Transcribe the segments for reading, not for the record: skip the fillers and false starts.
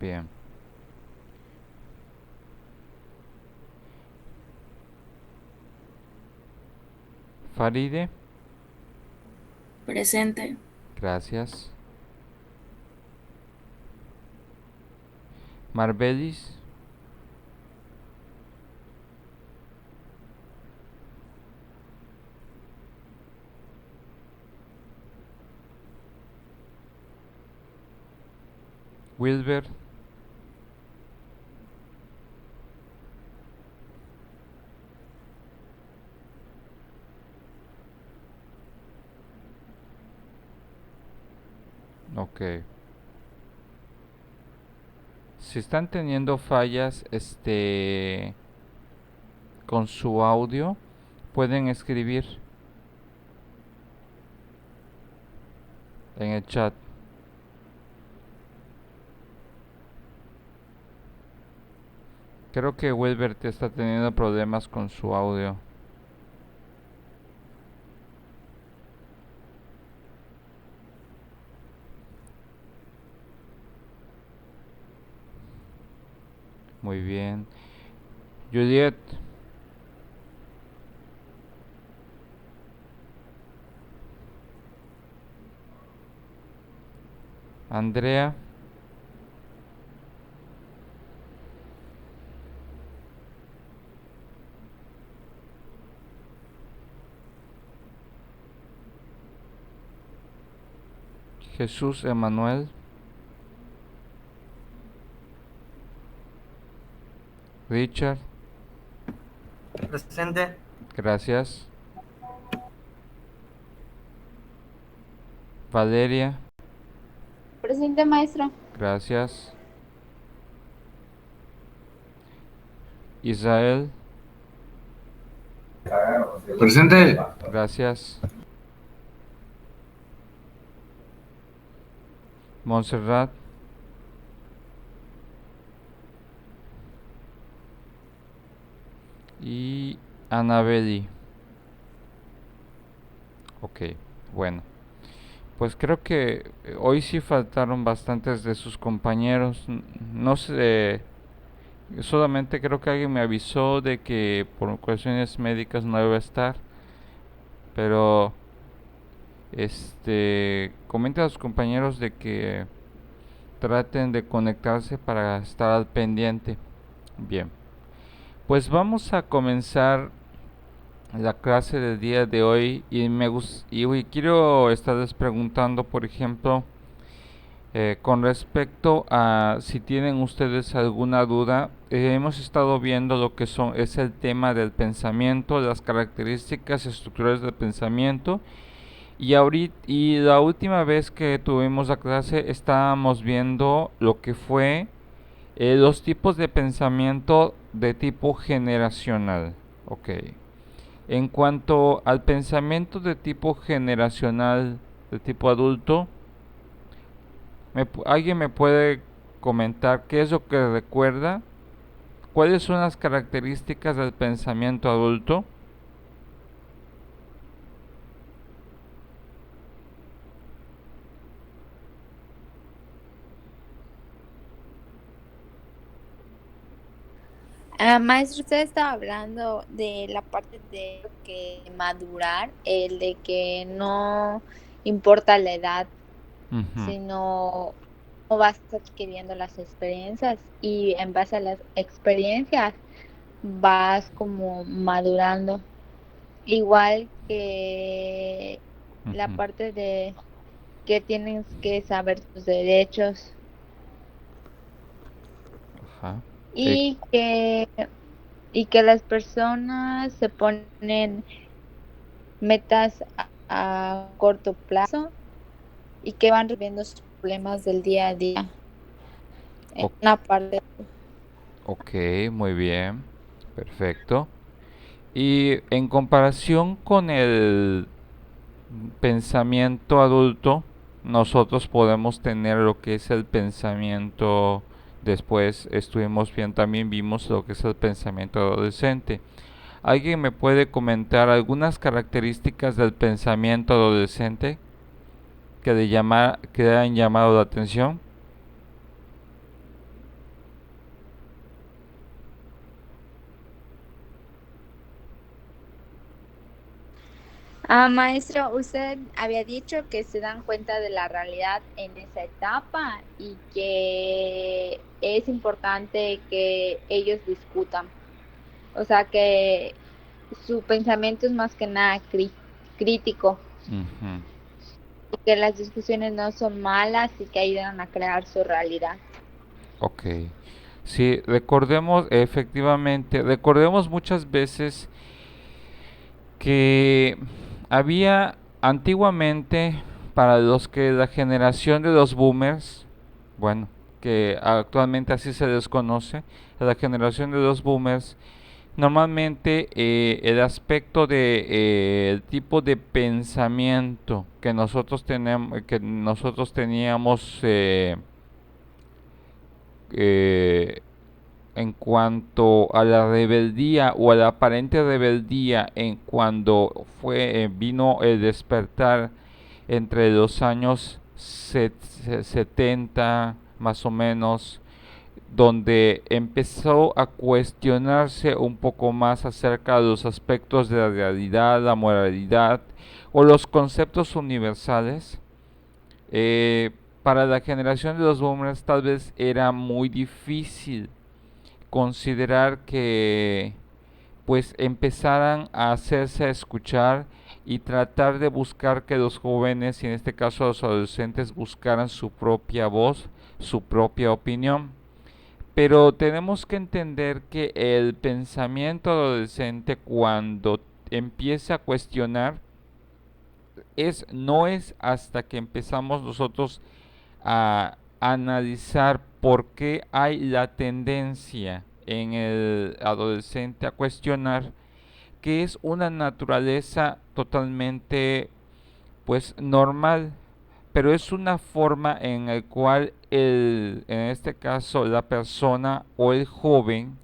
Bien. Faride, Presente. gracias. Marbelis, Wilber, ok. Si están teniendo fallas, con su audio, pueden escribir en el chat. Creo que Wilber te está teniendo problemas con su audio. Muy bien. Juliet, Andrea, Jesús Emanuel, Richard, Presente. gracias. Valeria, Presente, maestro. gracias. Israel, Presente. gracias. Montserrat, y Anabeli. Ok, bueno. Pues creo que hoy sí faltaron bastantes de sus compañeros. No sé, solamente creo que alguien me avisó de que por cuestiones médicas no iba a estar. Pero, comenta a sus compañeros de que traten de conectarse para estar al pendiente. Bien, pues vamos a comenzar la clase del día de hoy y hoy quiero estarles preguntando, por ejemplo, con respecto a si tienen ustedes alguna duda. Hemos estado viendo lo que es el tema del pensamiento, las características estructurales del pensamiento, y la última vez que tuvimos la clase estábamos viendo lo que fue los tipos de pensamiento de tipo generacional. Ok. En cuanto al pensamiento de tipo generacional, de tipo adulto, ¿alguien me puede comentar qué es lo que recuerda? ¿Cuáles son las características del pensamiento adulto? Maestro, usted estaba hablando de la parte de que madurar, el de que no importa la edad, Ujú. sino cómo vas adquiriendo las experiencias y en base a las experiencias vas como madurando. Igual que la Ujú. parte de que tienes que saber tus derechos Ajá. Eh, y que las personas se ponen metas a corto plazo y que van resolviendo sus problemas del día a día. En o- una parte. ok, muy bien. Perfecto. Y en comparación con el pensamiento adulto, nosotros podemos tener lo que es el pensamiento, después estuvimos bien, también vimos lo que es el pensamiento adolescente. ¿Alguien me puede comentar algunas características del pensamiento adolescente que le hayan llamado la atención? Maestro, usted había dicho que se dan cuenta de la realidad en esa etapa y que es importante que ellos discutan. O sea, que su pensamiento es más que nada crítico Ujú. y que las discusiones no son malas y que ayudan a crear su realidad. Ok. Sí, recordemos, efectivamente, recordemos muchas veces que había antiguamente, para los que la generación de los boomers, bueno, que actualmente así se les conoce, la generación de los boomers, normalmente el aspecto de el tipo de pensamiento que nosotros teníamos eh, en cuanto a la rebeldía o a la aparente rebeldía en cuando vino el despertar entre los años 70 más o menos, donde empezó a cuestionarse un poco más acerca de los aspectos de la realidad, la moralidad o los conceptos universales. Para la generación de los boomers tal vez era muy difícil considerar que pues empezaran a hacerse escuchar y tratar de buscar que los jóvenes, y en este caso los adolescentes, buscaran su propia voz, su propia opinión. Pero tenemos que entender que el pensamiento adolescente, cuando empieza a cuestionar, no es hasta que empezamos nosotros a analizar por qué hay la tendencia en el adolescente a cuestionar, que es una naturaleza totalmente pues normal, pero es una forma en la cual en este caso la persona o el joven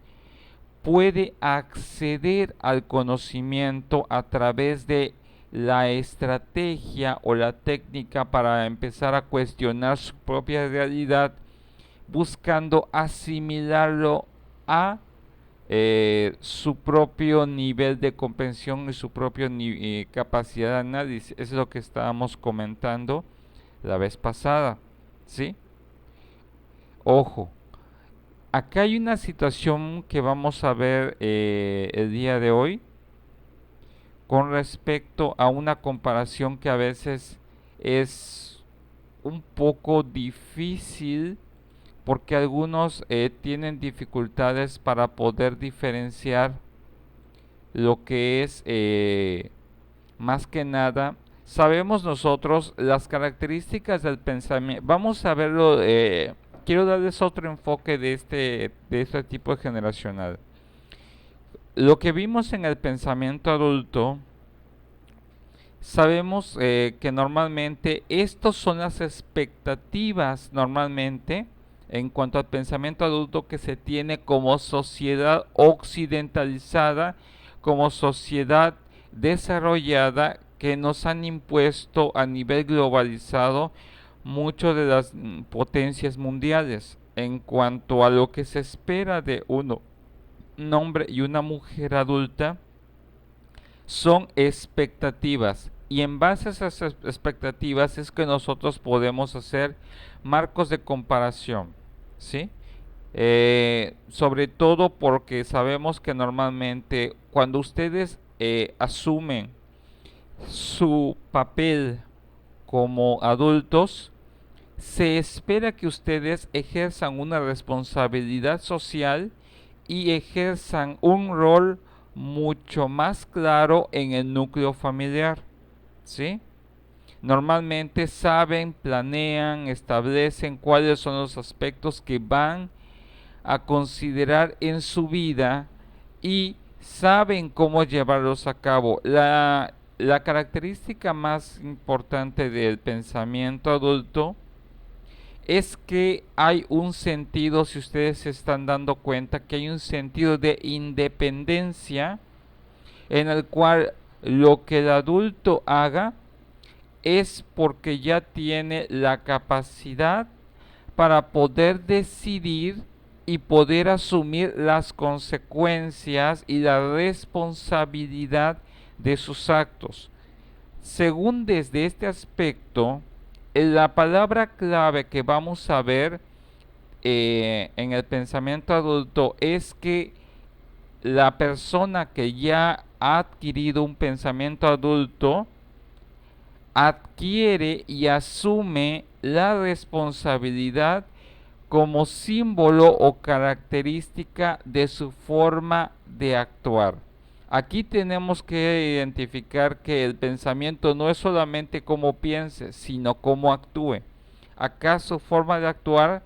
puede acceder al conocimiento a través de la estrategia o la técnica para empezar a cuestionar su propia realidad, buscando asimilarlo a su propio nivel de comprensión y su propia capacidad de análisis. Eso es lo que estábamos comentando la vez pasada, ¿sí? Ojo, acá hay una situación que vamos a ver el día de hoy con respecto a una comparación que a veces es un poco difícil porque algunos tienen dificultades para poder diferenciar lo que es más que nada. Sabemos nosotros las características del pensamiento. Vamos a verlo. Quiero darles otro enfoque de este tipo de generacional. Lo que vimos en el pensamiento adulto, sabemos que normalmente estos son las expectativas normalmente en cuanto al pensamiento adulto que se tiene como sociedad occidentalizada, como sociedad desarrollada que nos han impuesto a nivel globalizado muchas de las potencias mundiales en cuanto a lo que se espera de un hombre y una mujer adulta son expectativas y en base a esas expectativas es que nosotros podemos hacer marcos de comparación, ¿sí? Sobre todo porque sabemos que normalmente cuando ustedes asumen su papel como adultos, se espera que ustedes ejerzan una responsabilidad social y ejerzan un rol mucho más claro en el núcleo familiar, ¿sí? Normalmente saben, planean, establecen cuáles son los aspectos que van a considerar en su vida y saben cómo llevarlos a cabo. La característica más importante del pensamiento adulto es que hay un sentido, si ustedes se están dando cuenta, que hay un sentido de independencia en el cual lo que el adulto haga es porque ya tiene la capacidad para poder decidir y poder asumir las consecuencias y la responsabilidad de sus actos. Según desde este aspecto, la palabra clave que vamos a ver en el pensamiento adulto es que la persona que ya ha adquirido un pensamiento adulto adquiere y asume la responsabilidad como símbolo o característica de su forma de actuar. Aquí tenemos que identificar que el pensamiento no es solamente cómo piense, sino cómo actúe. Acá su forma de actuar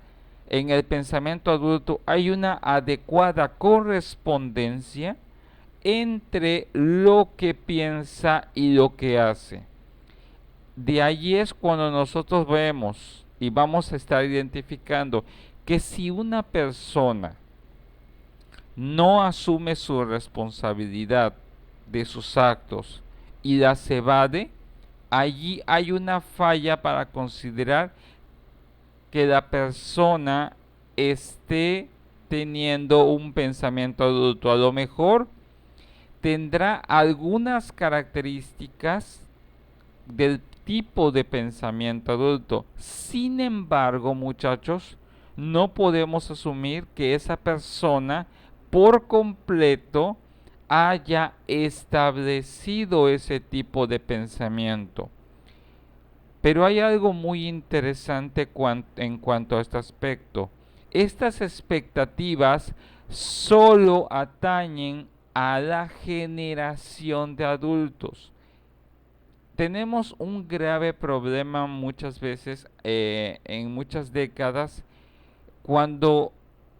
en el pensamiento adulto hay una adecuada correspondencia entre lo que piensa y lo que hace. De ahí es cuando nosotros vemos y vamos a estar identificando que si una persona no asume su responsabilidad de sus actos y las evade, allí hay una falla para considerar que la persona esté teniendo un pensamiento adulto. A lo mejor tendrá algunas características del tipo de pensamiento adulto. Sin embargo, muchachos, no podemos asumir que esa persona por completo haya establecido ese tipo de pensamiento. Pero hay algo muy interesante en cuanto a este aspecto. Estas expectativas solo atañen a la generación de adultos. Tenemos un grave problema muchas veces en muchas décadas cuando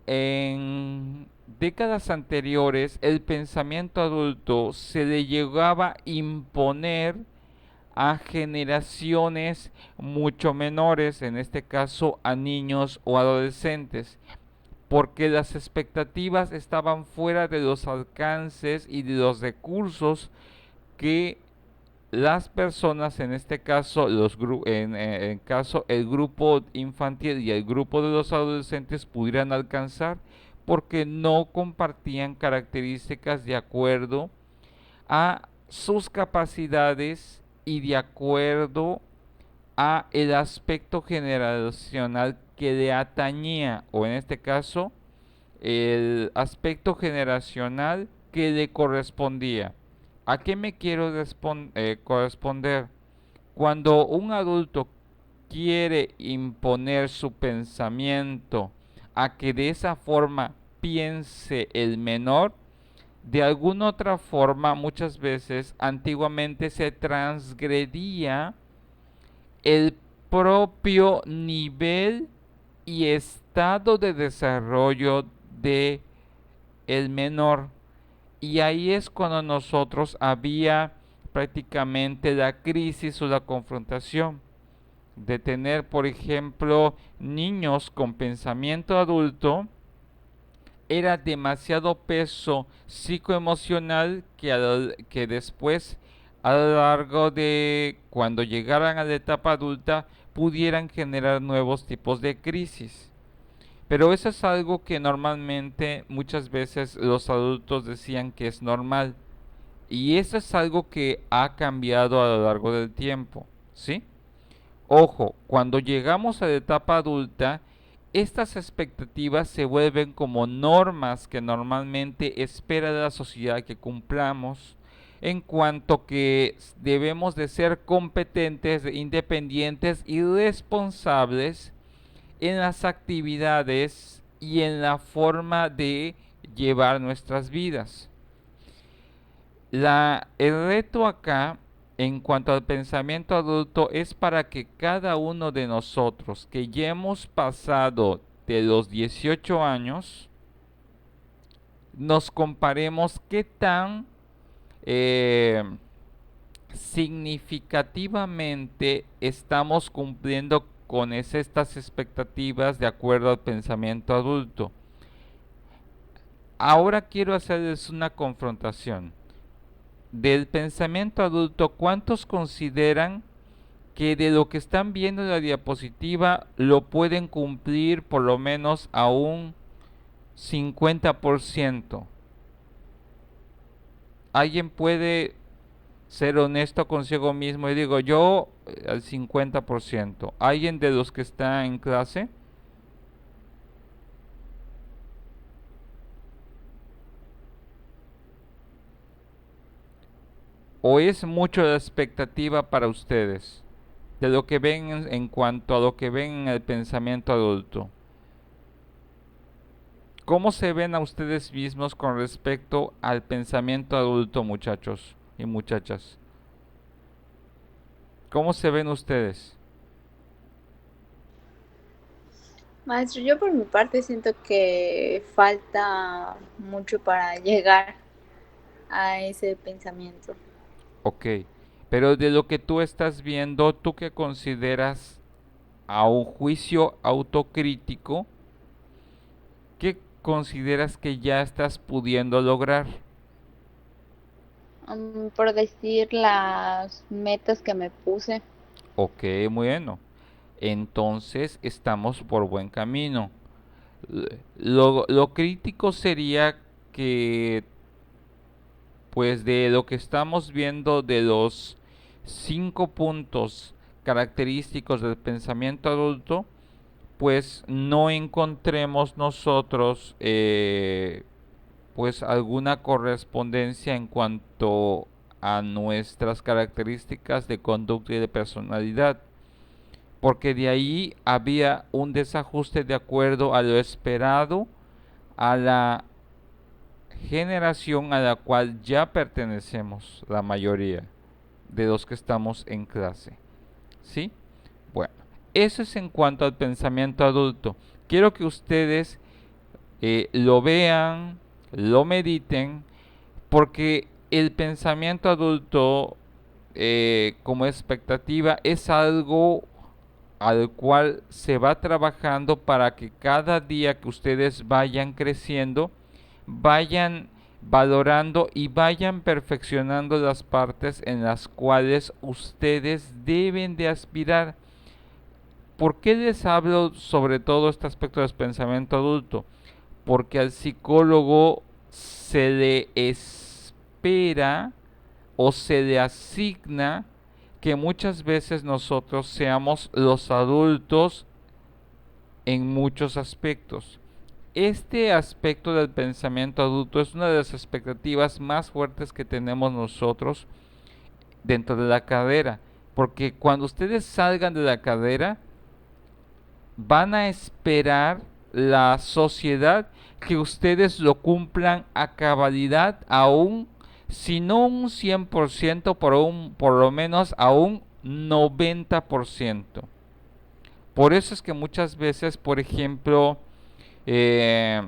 en décadas anteriores el pensamiento adulto se le llegaba a imponer a generaciones mucho menores, en este caso a niños o adolescentes, porque las expectativas estaban fuera de los alcances y de los recursos que las personas, en este caso en caso el grupo infantil y el grupo de los adolescentes pudieran alcanzar, porque no compartían características de acuerdo a sus capacidades y de acuerdo a el aspecto generacional que le atañía, o en este caso el aspecto generacional que le correspondía. ¿A qué me quiero corresponder? Cuando un adulto quiere imponer su pensamiento a que de esa forma piense el menor, de alguna otra forma muchas veces antiguamente se transgredía el propio nivel y estado de desarrollo de el menor. Y ahí es cuando nosotros había prácticamente la crisis o la confrontación de tener, por ejemplo, niños con pensamiento adulto. Era demasiado peso psicoemocional que después, a lo largo de cuando llegaran a la etapa adulta, pudieran generar nuevos tipos de crisis. Pero eso es algo que normalmente muchas veces los adultos decían que es normal. Y eso es algo que ha cambiado a lo largo del tiempo, ¿sí? Ojo, cuando llegamos a la etapa adulta, estas expectativas se vuelven como normas que normalmente espera de la sociedad que cumplamos, en cuanto que debemos de ser competentes, independientes y responsables en las actividades y en la forma de llevar nuestras vidas. El reto acá en cuanto al pensamiento adulto es para que cada uno de nosotros que ya hemos pasado de los 18 años nos comparemos qué tan eh, significativamente estamos cumpliendo con estas expectativas de acuerdo al pensamiento adulto. Ahora quiero hacerles una confrontación. Del pensamiento adulto, ¿cuántos consideran que de lo que están viendo en la diapositiva lo pueden cumplir por lo menos a un 50%? ¿Alguien puede ser honesto consigo mismo y digo yo al 50%. ¿Alguien de los que está en clase? ¿O es mucho la expectativa para ustedes de lo que ven en cuanto a lo que ven en el pensamiento adulto? ¿Cómo se ven a ustedes mismos con respecto al pensamiento adulto, muchachos y muchachas? ¿Cómo se ven ustedes? Maestro, yo por mi parte siento que falta mucho para llegar a ese pensamiento. Ok, pero de lo que tú estás viendo, ¿tú qué consideras a un juicio autocrítico? ¿Qué consideras que ya estás pudiendo lograr? Por decir las metas que me puse. Ok, bueno. Entonces estamos por buen camino. Lo crítico sería que, pues de lo que estamos viendo de los 5 puntos característicos del pensamiento adulto, pues no encontremos nosotros pues alguna correspondencia en cuanto a nuestras características de conducta y de personalidad, porque de ahí había un desajuste de acuerdo a lo esperado a la generación a la cual ya pertenecemos la mayoría de los que estamos en clase. ¿Sí? Bueno, eso es en cuanto al pensamiento adulto. Quiero que ustedes lo vean, lo mediten, porque el pensamiento adulto como expectativa es algo al cual se va trabajando para que cada día que ustedes vayan creciendo, vayan valorando y vayan perfeccionando las partes en las cuales ustedes deben de aspirar. ¿Por qué les hablo sobre todo este aspecto del pensamiento adulto? Porque al psicólogo se le espera o se le asigna que muchas veces nosotros seamos los adultos en muchos aspectos. Este aspecto del pensamiento adulto es una de las expectativas más fuertes que tenemos nosotros dentro de la carrera, porque cuando ustedes salgan de la carrera van a esperar la sociedad que ustedes lo cumplan a cabalidad, aún si no un 100%, por lo menos a un 90%. Por eso es que muchas veces, por ejemplo, eh,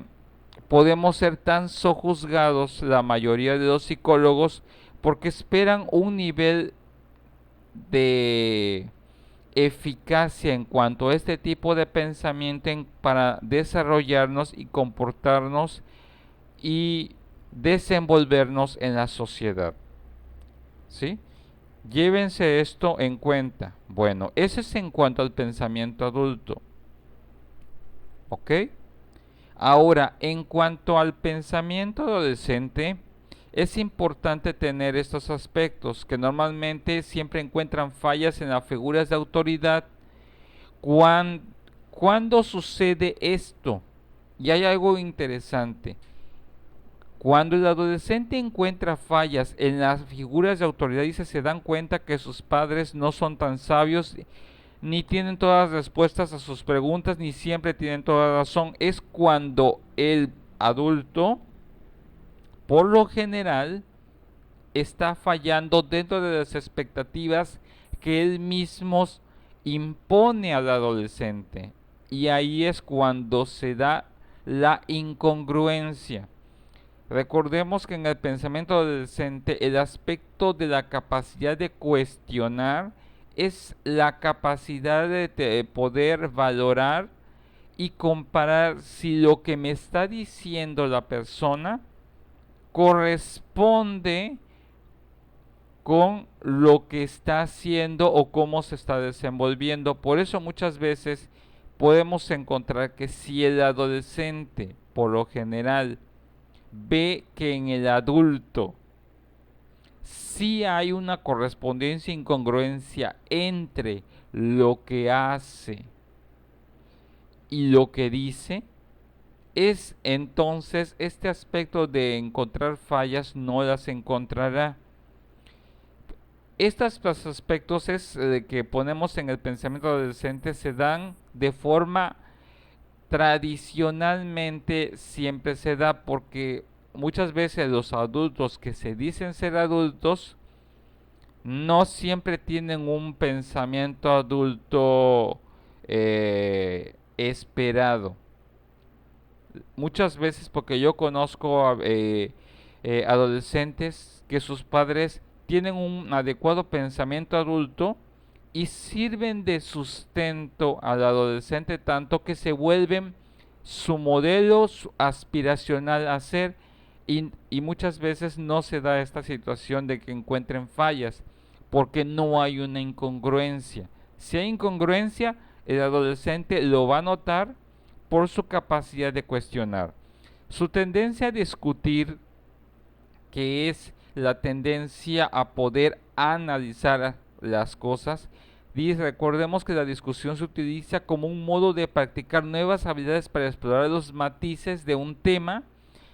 podemos ser tan sojuzgados la mayoría de los psicólogos porque esperan un nivel de eficacia en cuanto a este tipo de pensamiento para desarrollarnos y comportarnos y desenvolvernos en la sociedad. ¿Sí? Llévense esto en cuenta. Bueno, eso es en cuanto al pensamiento adulto. ¿Ok? Ahora, en cuanto al pensamiento adolescente, es importante tener estos aspectos que normalmente siempre encuentran fallas en las figuras de autoridad. ¿Cuándo sucede esto? Y hay algo interesante. Cuando el adolescente encuentra fallas en las figuras de autoridad y se dan cuenta que sus padres no son tan sabios, ni tienen todas las respuestas a sus preguntas, ni siempre tienen toda la razón, es cuando el adulto, por lo general, está fallando dentro de las expectativas que él mismo impone al adolescente. Y ahí es cuando se da la incongruencia. Recordemos que en el pensamiento adolescente el aspecto de la capacidad de cuestionar es la capacidad de poder valorar y comparar si lo que me está diciendo la persona corresponde con lo que está haciendo o cómo se está desenvolviendo. Por eso muchas veces podemos encontrar que si el adolescente, por lo general, ve que en el adulto sí hay una correspondencia e incongruencia entre lo que hace y lo que dice, es entonces este aspecto de encontrar fallas no las encontrará. Estos aspectos que ponemos en el pensamiento adolescente se dan de forma tradicionalmente siempre se da porque muchas veces los adultos que se dicen ser adultos no siempre tienen un pensamiento adulto esperado. Muchas veces porque yo conozco adolescentes que sus padres tienen un adecuado pensamiento adulto y sirven de sustento al adolescente tanto que se vuelven su modelo aspiracional a ser y muchas veces no se da esta situación de que encuentren fallas porque no hay una incongruencia. Si hay incongruencia, el adolescente lo va a notar por su capacidad de cuestionar. Su tendencia a discutir, que es la tendencia a poder analizar las cosas, recordemos que la discusión se utiliza como un modo de practicar nuevas habilidades para explorar los matices de un tema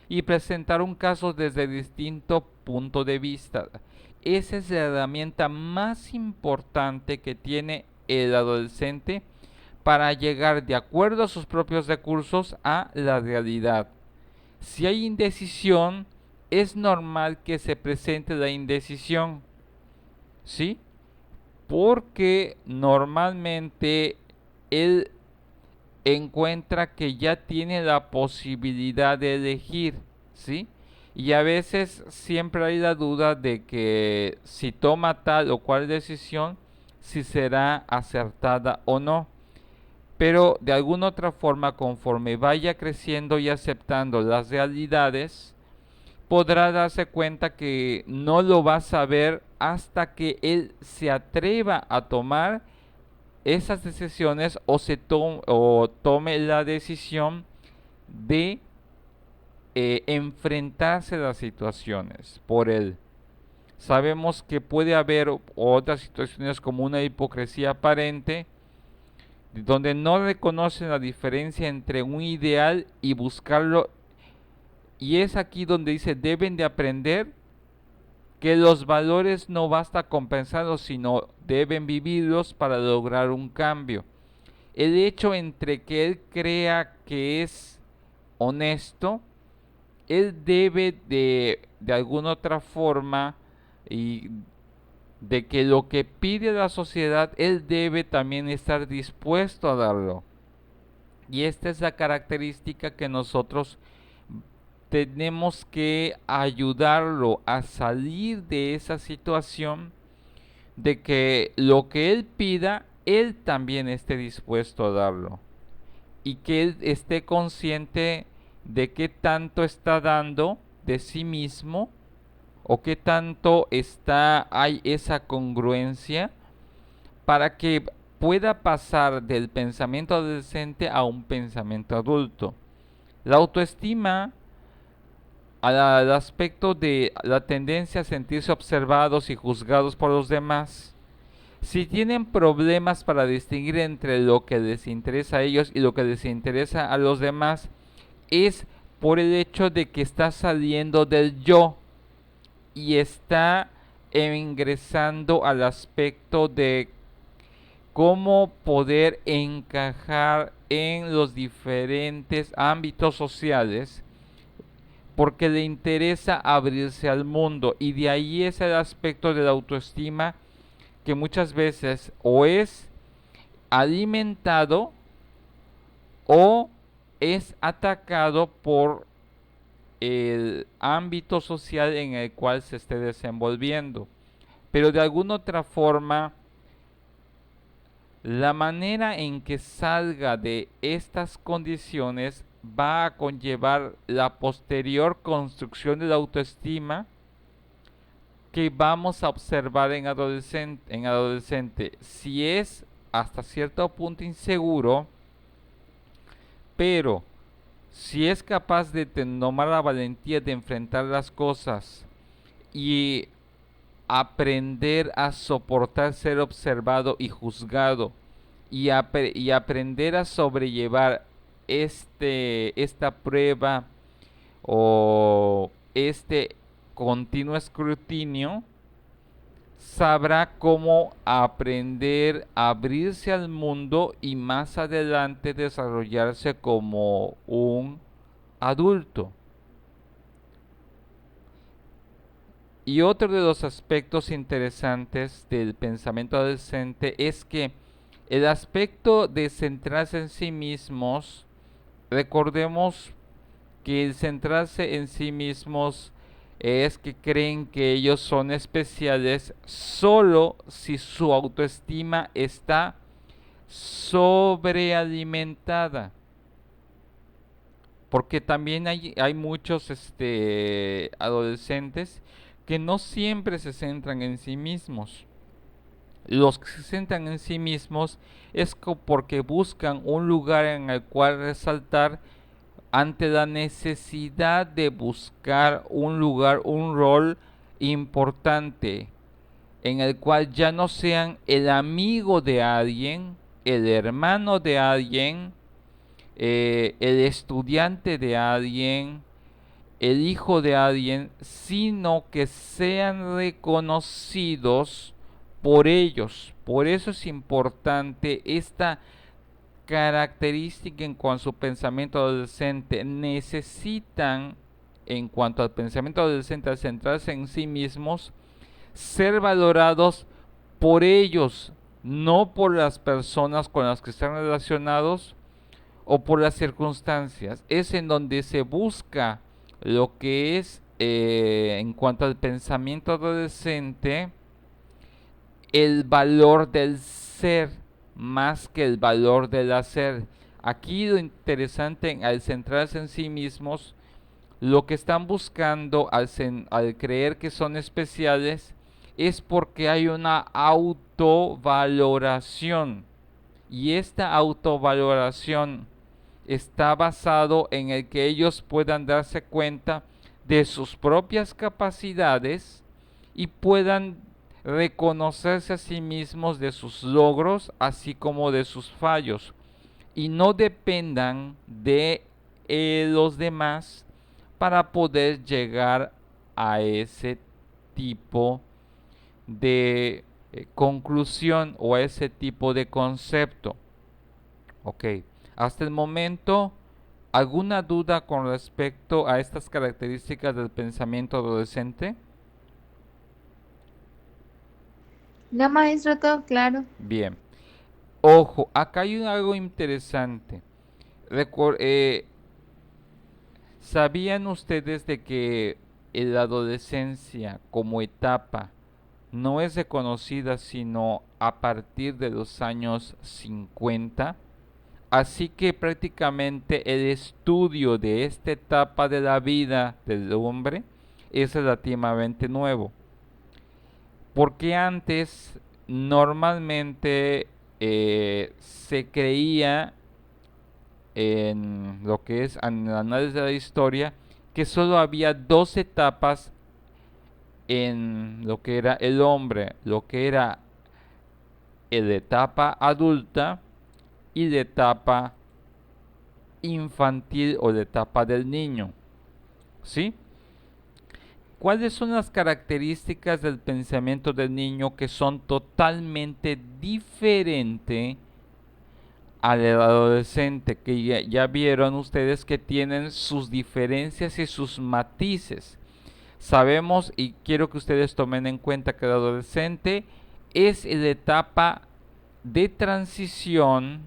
y presentar un caso desde distinto punto de vista. Esa es la herramienta más importante que tiene el adolescente para llegar de acuerdo a sus propios recursos a la realidad. Si hay indecisión, es normal que se presente la indecisión, ¿sí? Porque normalmente él encuentra que ya tiene la posibilidad de elegir, ¿sí? Y a veces siempre hay la duda de que si toma tal o cual decisión, si será acertada o no. Pero de alguna otra forma, conforme vaya creciendo y aceptando las realidades, podrá darse cuenta que no lo va a saber hasta que él se atreva a tomar esas decisiones o tome la decisión de enfrentarse a las situaciones por él. Sabemos que puede haber otras situaciones como una hipocresía aparente, donde no reconocen la diferencia entre un ideal y buscarlo. Y es aquí donde dice, deben de aprender que los valores no basta con pensarlos, sino deben vivirlos para lograr un cambio. El hecho entre que él crea que es honesto, él debe de alguna otra forma y de que lo que pide la sociedad, él debe también estar dispuesto a darlo. Y esta es la característica que nosotros tenemos que ayudarlo a salir de esa situación de que lo que él pida, él también esté dispuesto a darlo. Y que él esté consciente de qué tanto está dando de sí mismo o qué tanto hay esa congruencia para que pueda pasar del pensamiento adolescente a un pensamiento adulto. La autoestima al aspecto de la tendencia a sentirse observados y juzgados por los demás. Si tienen problemas para distinguir entre lo que les interesa a ellos y lo que les interesa a los demás, es por el hecho de que está saliendo del yo y está ingresando al aspecto de cómo poder encajar en los diferentes ámbitos sociales porque le interesa abrirse al mundo y de ahí es el aspecto de la autoestima que muchas veces o es alimentado o es atacado por el ámbito social en el cual se esté desenvolviendo. Pero de alguna otra forma, la manera en que salga de estas condiciones va a conllevar la posterior construcción de la autoestima que vamos a observar en adolescente. Si es hasta cierto punto inseguro, pero si es capaz de tomar la valentía de enfrentar las cosas y aprender a soportar ser observado y juzgado y aprender a sobrellevar esta prueba o este continuo escrutinio, sabrá cómo aprender a abrirse al mundo y más adelante desarrollarse como un adulto. Y otro de los aspectos interesantes del pensamiento adolescente es que el aspecto de centrarse en sí mismos, recordemos que el centrarse en sí mismos es que creen que ellos son especiales solo si su autoestima está sobrealimentada. Porque también hay muchos adolescentes que no siempre se centran en sí mismos. Los que se centran en sí mismos es porque buscan un lugar en el cual resaltar ante la necesidad de buscar un lugar, un rol importante en el cual ya no sean el amigo de alguien, el hermano de alguien, el estudiante de alguien, el hijo de alguien, sino que sean reconocidos por ellos. Por eso es importante esta característica en cuanto a su pensamiento adolescente. Necesitan, en cuanto al pensamiento adolescente, al centrarse en sí mismos, ser valorados por ellos, no por las personas con las que están relacionados o por las circunstancias. Es en donde se busca lo que es, en cuanto al pensamiento adolescente, el valor del ser más que el valor del hacer. Aquí lo interesante al centrarse en sí mismos, lo que están buscando al creer que son especiales es porque hay una autovaloración. Y esta autovaloración está basado en el que ellos puedan darse cuenta de sus propias capacidades y puedan reconocerse a sí mismos de sus logros así como de sus fallos y no dependan de los demás para poder llegar a ese tipo de conclusión o a ese tipo de concepto. Ok, hasta el momento, ¿alguna duda con respecto a estas características del pensamiento adolescente? No, maestro, todo claro. Bien. Ojo, acá hay algo interesante. Recor- eh, ¿Sabían ustedes de que la adolescencia como etapa no es reconocida sino a partir de los años 50? Así que prácticamente el estudio de esta etapa de la vida del hombre es relativamente nuevo. Porque antes normalmente se creía en lo que es en el análisis de la historia que solo había dos etapas en lo que era el hombre, lo que era la etapa adulta y la etapa infantil o la etapa del niño. ¿Sí? ¿Cuáles son las características del pensamiento del niño que son totalmente diferentes al adolescente? Que ya vieron ustedes que tienen sus diferencias y sus matices. Sabemos y quiero que ustedes tomen en cuenta que el adolescente es la etapa de transición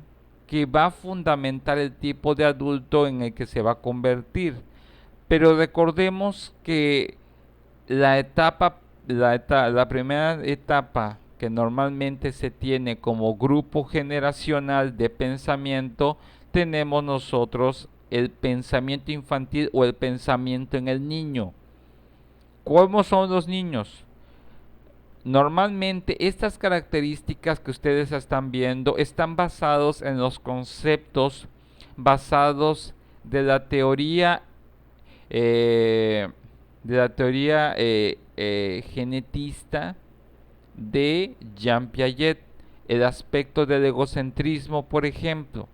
que va a fundamentar el tipo de adulto en el que se va a convertir. Pero recordemos que la primera etapa que normalmente se tiene como grupo generacional de pensamiento, tenemos nosotros el pensamiento infantil o el pensamiento en el niño. ¿Cómo son los niños? Normalmente estas características que ustedes están viendo están basados en los conceptos basados de la teoría genetista de Jean Piaget, el aspecto del egocentrismo, por ejemplo.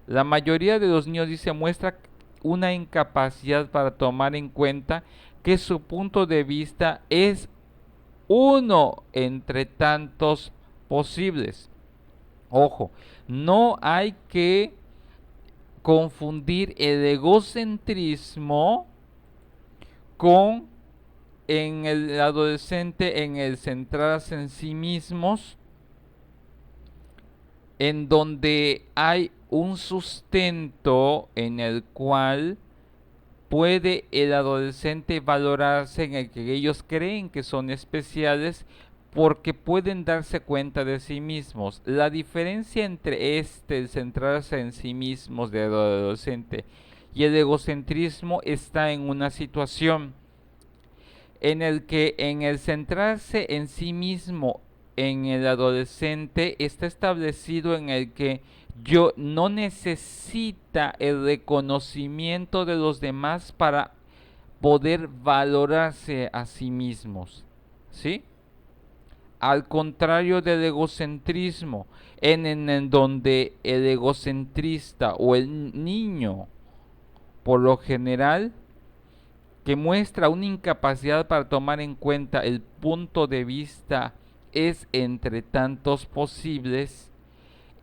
La mayoría de los niños, dice, muestra una incapacidad para tomar en cuenta que su punto de vista es uno entre tantos posibles. Ojo, no hay que confundir el egocentrismo con en el adolescente en el centrarse en sí mismos, en donde hay un sustento en el cual puede el adolescente valorarse, en el que ellos creen que son especiales porque pueden darse cuenta de sí mismos. La diferencia entre el centrarse en sí mismos del adolescente y el egocentrismo está en una situación en el que en el centrarse en sí mismo en el adolescente está establecido en el que yo no necesita el reconocimiento de los demás para poder valorarse a sí mismos, ¿sí? Al contrario del egocentrismo, en donde el egocentrista o el niño, por lo general, que muestra una incapacidad para tomar en cuenta el punto de vista es entre tantos posibles,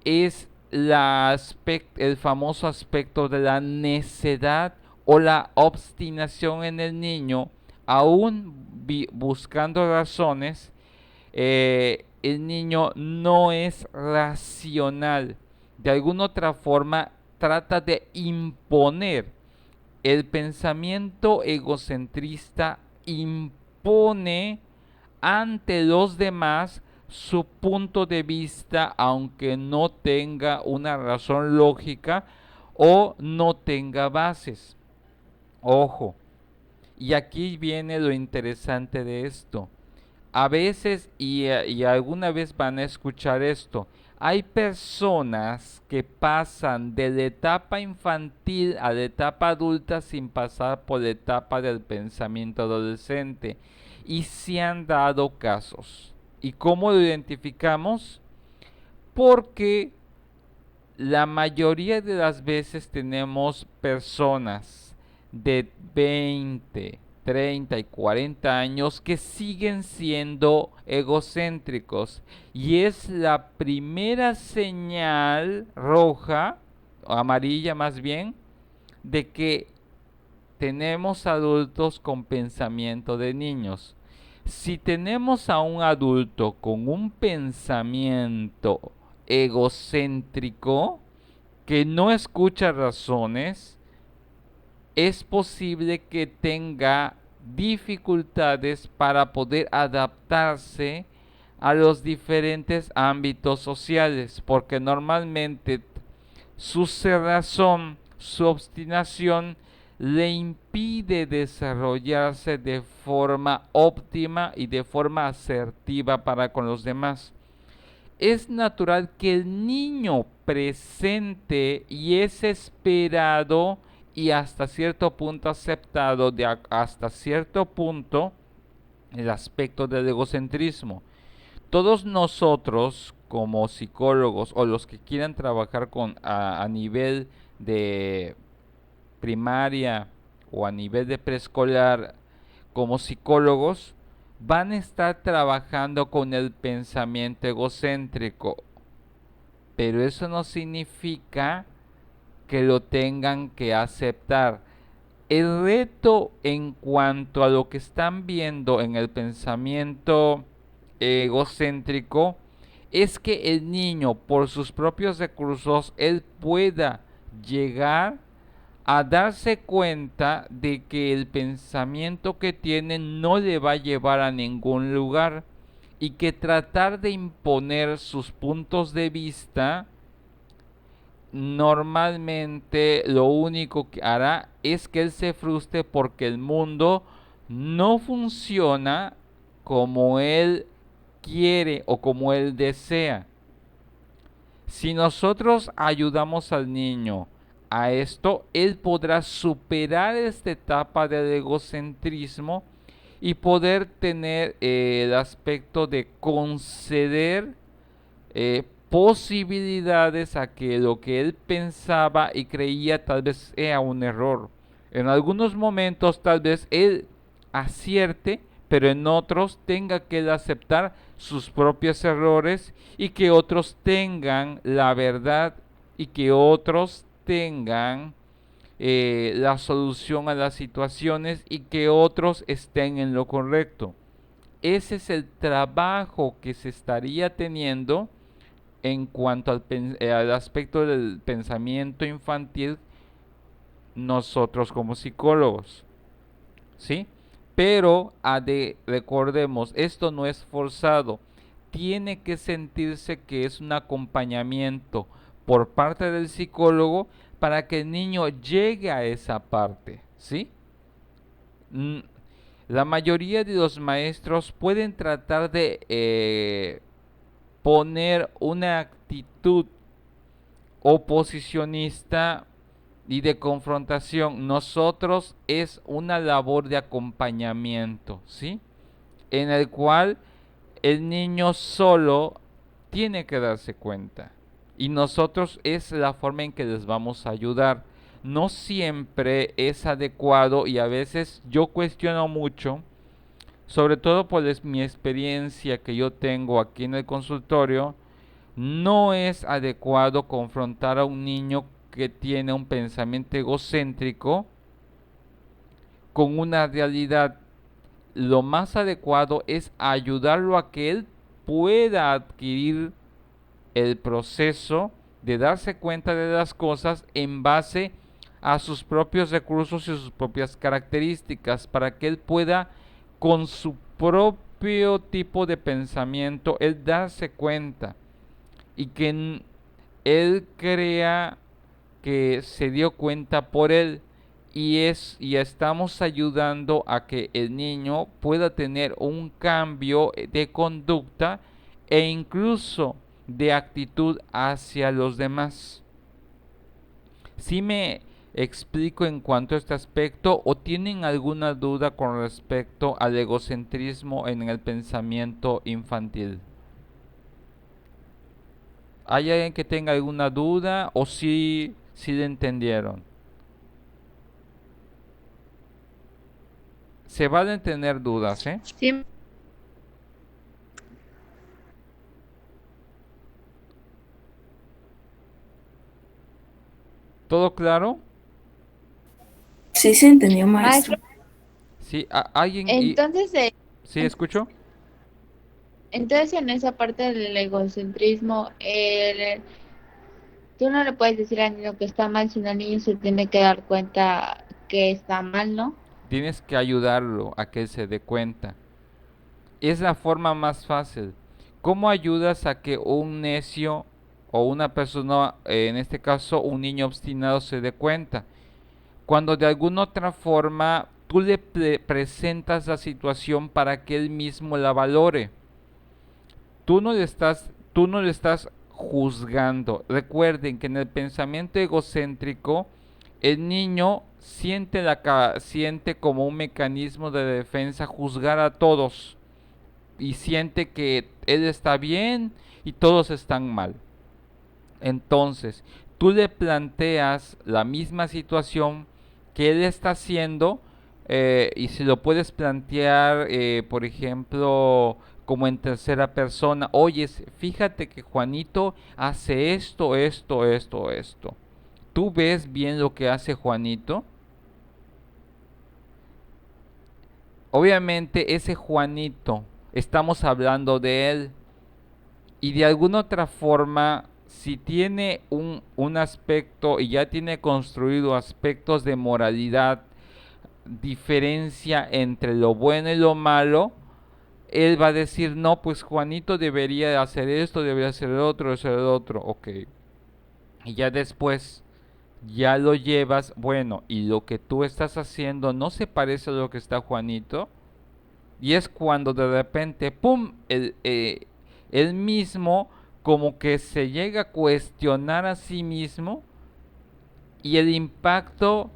es el famoso aspecto de la necedad o la obstinación en el niño, aún buscando razones. El niño no es racional, de alguna otra forma trata de imponer. El pensamiento egocentrista impone ante los demás su punto de vista, aunque no tenga una razón lógica o no tenga bases. Ojo, y aquí viene lo interesante de esto. A veces, y alguna vez van a escuchar esto, hay personas que pasan de la etapa infantil a la etapa adulta sin pasar por la etapa del pensamiento adolescente. Y se han dado casos. ¿Y cómo lo identificamos? Porque la mayoría de las veces tenemos personas de 20, 30 y 40 años que siguen siendo egocéntricos, y es la primera señal roja, o amarilla más bien, de que tenemos adultos con pensamiento de niños. Si tenemos a un adulto con un pensamiento egocéntrico, que no escucha razones, es posible que tenga dificultades para poder adaptarse a los diferentes ámbitos sociales, porque normalmente su cerrazón, su obstinación le impide desarrollarse de forma óptima y de forma asertiva para con los demás. Es natural que el niño presente y es esperado y hasta cierto punto aceptado, hasta cierto punto, el aspecto del egocentrismo. Todos nosotros como psicólogos o los que quieran trabajar a nivel de primaria o a nivel de preescolar como psicólogos, van a estar trabajando con el pensamiento egocéntrico, pero eso no significa que lo tengan que aceptar. El reto en cuanto a lo que están viendo en el pensamiento egocéntrico es que el niño, por sus propios recursos, él pueda llegar a darse cuenta de que el pensamiento que tiene no le va a llevar a ningún lugar, y que tratar de imponer sus puntos de vista normalmente lo único que hará es que él se frustre porque el mundo no funciona como él quiere o como él desea. Si nosotros ayudamos al niño a esto, él podrá superar esta etapa del egocentrismo y poder tener el aspecto de conceder posibilidades a que lo que él pensaba y creía tal vez era un error. En algunos momentos tal vez él acierte, pero en otros tenga que él aceptar sus propios errores y que otros tengan la verdad y que otros tengan la solución a las situaciones y que otros estén en lo correcto. Ese es el trabajo que se estaría teniendo en cuanto al aspecto del pensamiento infantil nosotros como psicólogos, ¿sí? Pero recordemos, esto no es forzado, tiene que sentirse que es un acompañamiento por parte del psicólogo para que el niño llegue a esa parte, ¿sí? Mm, La mayoría de los maestros pueden tratar de poner una actitud oposicionista y de confrontación. Nosotros es una labor de acompañamiento, ¿sí? En el cual el niño solo tiene que darse cuenta. Y nosotros es la forma en que les vamos a ayudar. No siempre es adecuado y a veces yo cuestiono mucho, sobre todo por mi experiencia que yo tengo aquí en el consultorio, no es adecuado confrontar a un niño que tiene un pensamiento egocéntrico con una realidad. Lo más adecuado es ayudarlo a que él pueda adquirir el proceso de darse cuenta de las cosas en base a sus propios recursos y sus propias características, para que él pueda con su propio tipo de pensamiento, él darse cuenta y que él crea que se dio cuenta por él y estamos ayudando a que el niño pueda tener un cambio de conducta e incluso de actitud hacia los demás. Si me explico en cuanto a este aspecto o tienen alguna duda con respecto al egocentrismo en el pensamiento infantil. ¿Hay alguien que tenga alguna duda o si le entendieron? Se valen tener dudas, ¿eh? Sí, ¿Todo claro? Sí se entendió, maestro. maestro. Sí, alguien Entonces, ¿sí escucho? entonces en esa parte del egocentrismo, tú no le puedes decir al niño que está mal, sino el niño se tiene que dar cuenta que está mal, ¿no? Tienes que ayudarlo a que él se dé cuenta. Es la forma más fácil. ¿Cómo ayudas a que un necio o una persona, en este caso un niño obstinado, se dé cuenta? Cuando de alguna otra forma tú le presentas la situación para que él mismo la valore. Tú no le estás juzgando. Recuerden que en el pensamiento egocéntrico el niño siente como un mecanismo de defensa juzgar a todos y siente que él está bien y todos están mal. Entonces, tú le planteas la misma situación que él está haciendo y si lo puedes plantear, por ejemplo, como en tercera persona, oye, fíjate que Juanito hace esto, esto, esto, esto. ¿Tú ves bien lo que hace Juanito? Obviamente ese Juanito, estamos hablando de él y de alguna otra forma, si tiene un aspecto y ya tiene construido aspectos de moralidad, diferencia entre lo bueno y lo malo, él va a decir, no, pues Juanito debería hacer esto, debería hacer el otro, ok. Y ya después, ya lo llevas, bueno, y lo que tú estás haciendo no se parece a lo que está Juanito. Y es cuando de repente, ¡pum!, él mismo como que se llega a cuestionar a sí mismo y el impacto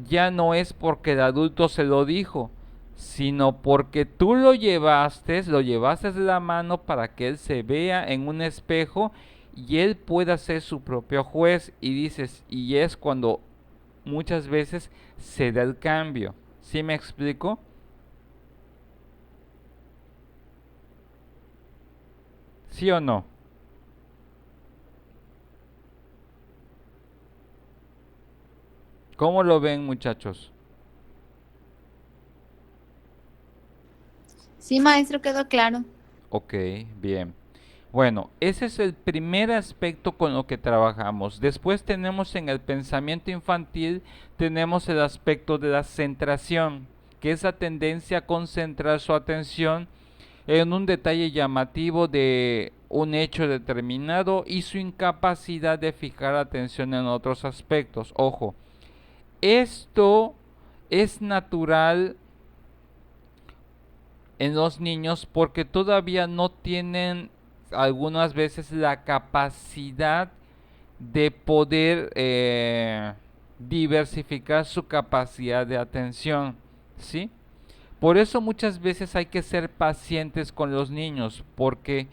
ya no es porque el adulto se lo dijo, sino porque tú lo llevaste de la mano para que él se vea en un espejo y él pueda ser su propio juez. Y dices, y es cuando muchas veces se da el cambio. ¿Sí me explico? ¿Sí o no? ¿Cómo lo ven, muchachos? Sí, maestro, quedó claro. Ok, bien. Bueno, ese es el primer aspecto con lo que trabajamos. Después tenemos en el pensamiento infantil, tenemos el aspecto de la centración, que es la tendencia a concentrar su atención en un detalle llamativo de un hecho determinado y su incapacidad de fijar atención en otros aspectos. Ojo, esto es natural en los niños porque todavía no tienen algunas veces la capacidad de poder diversificar su capacidad de atención, ¿sí? Por eso muchas veces hay que ser pacientes con los niños, porque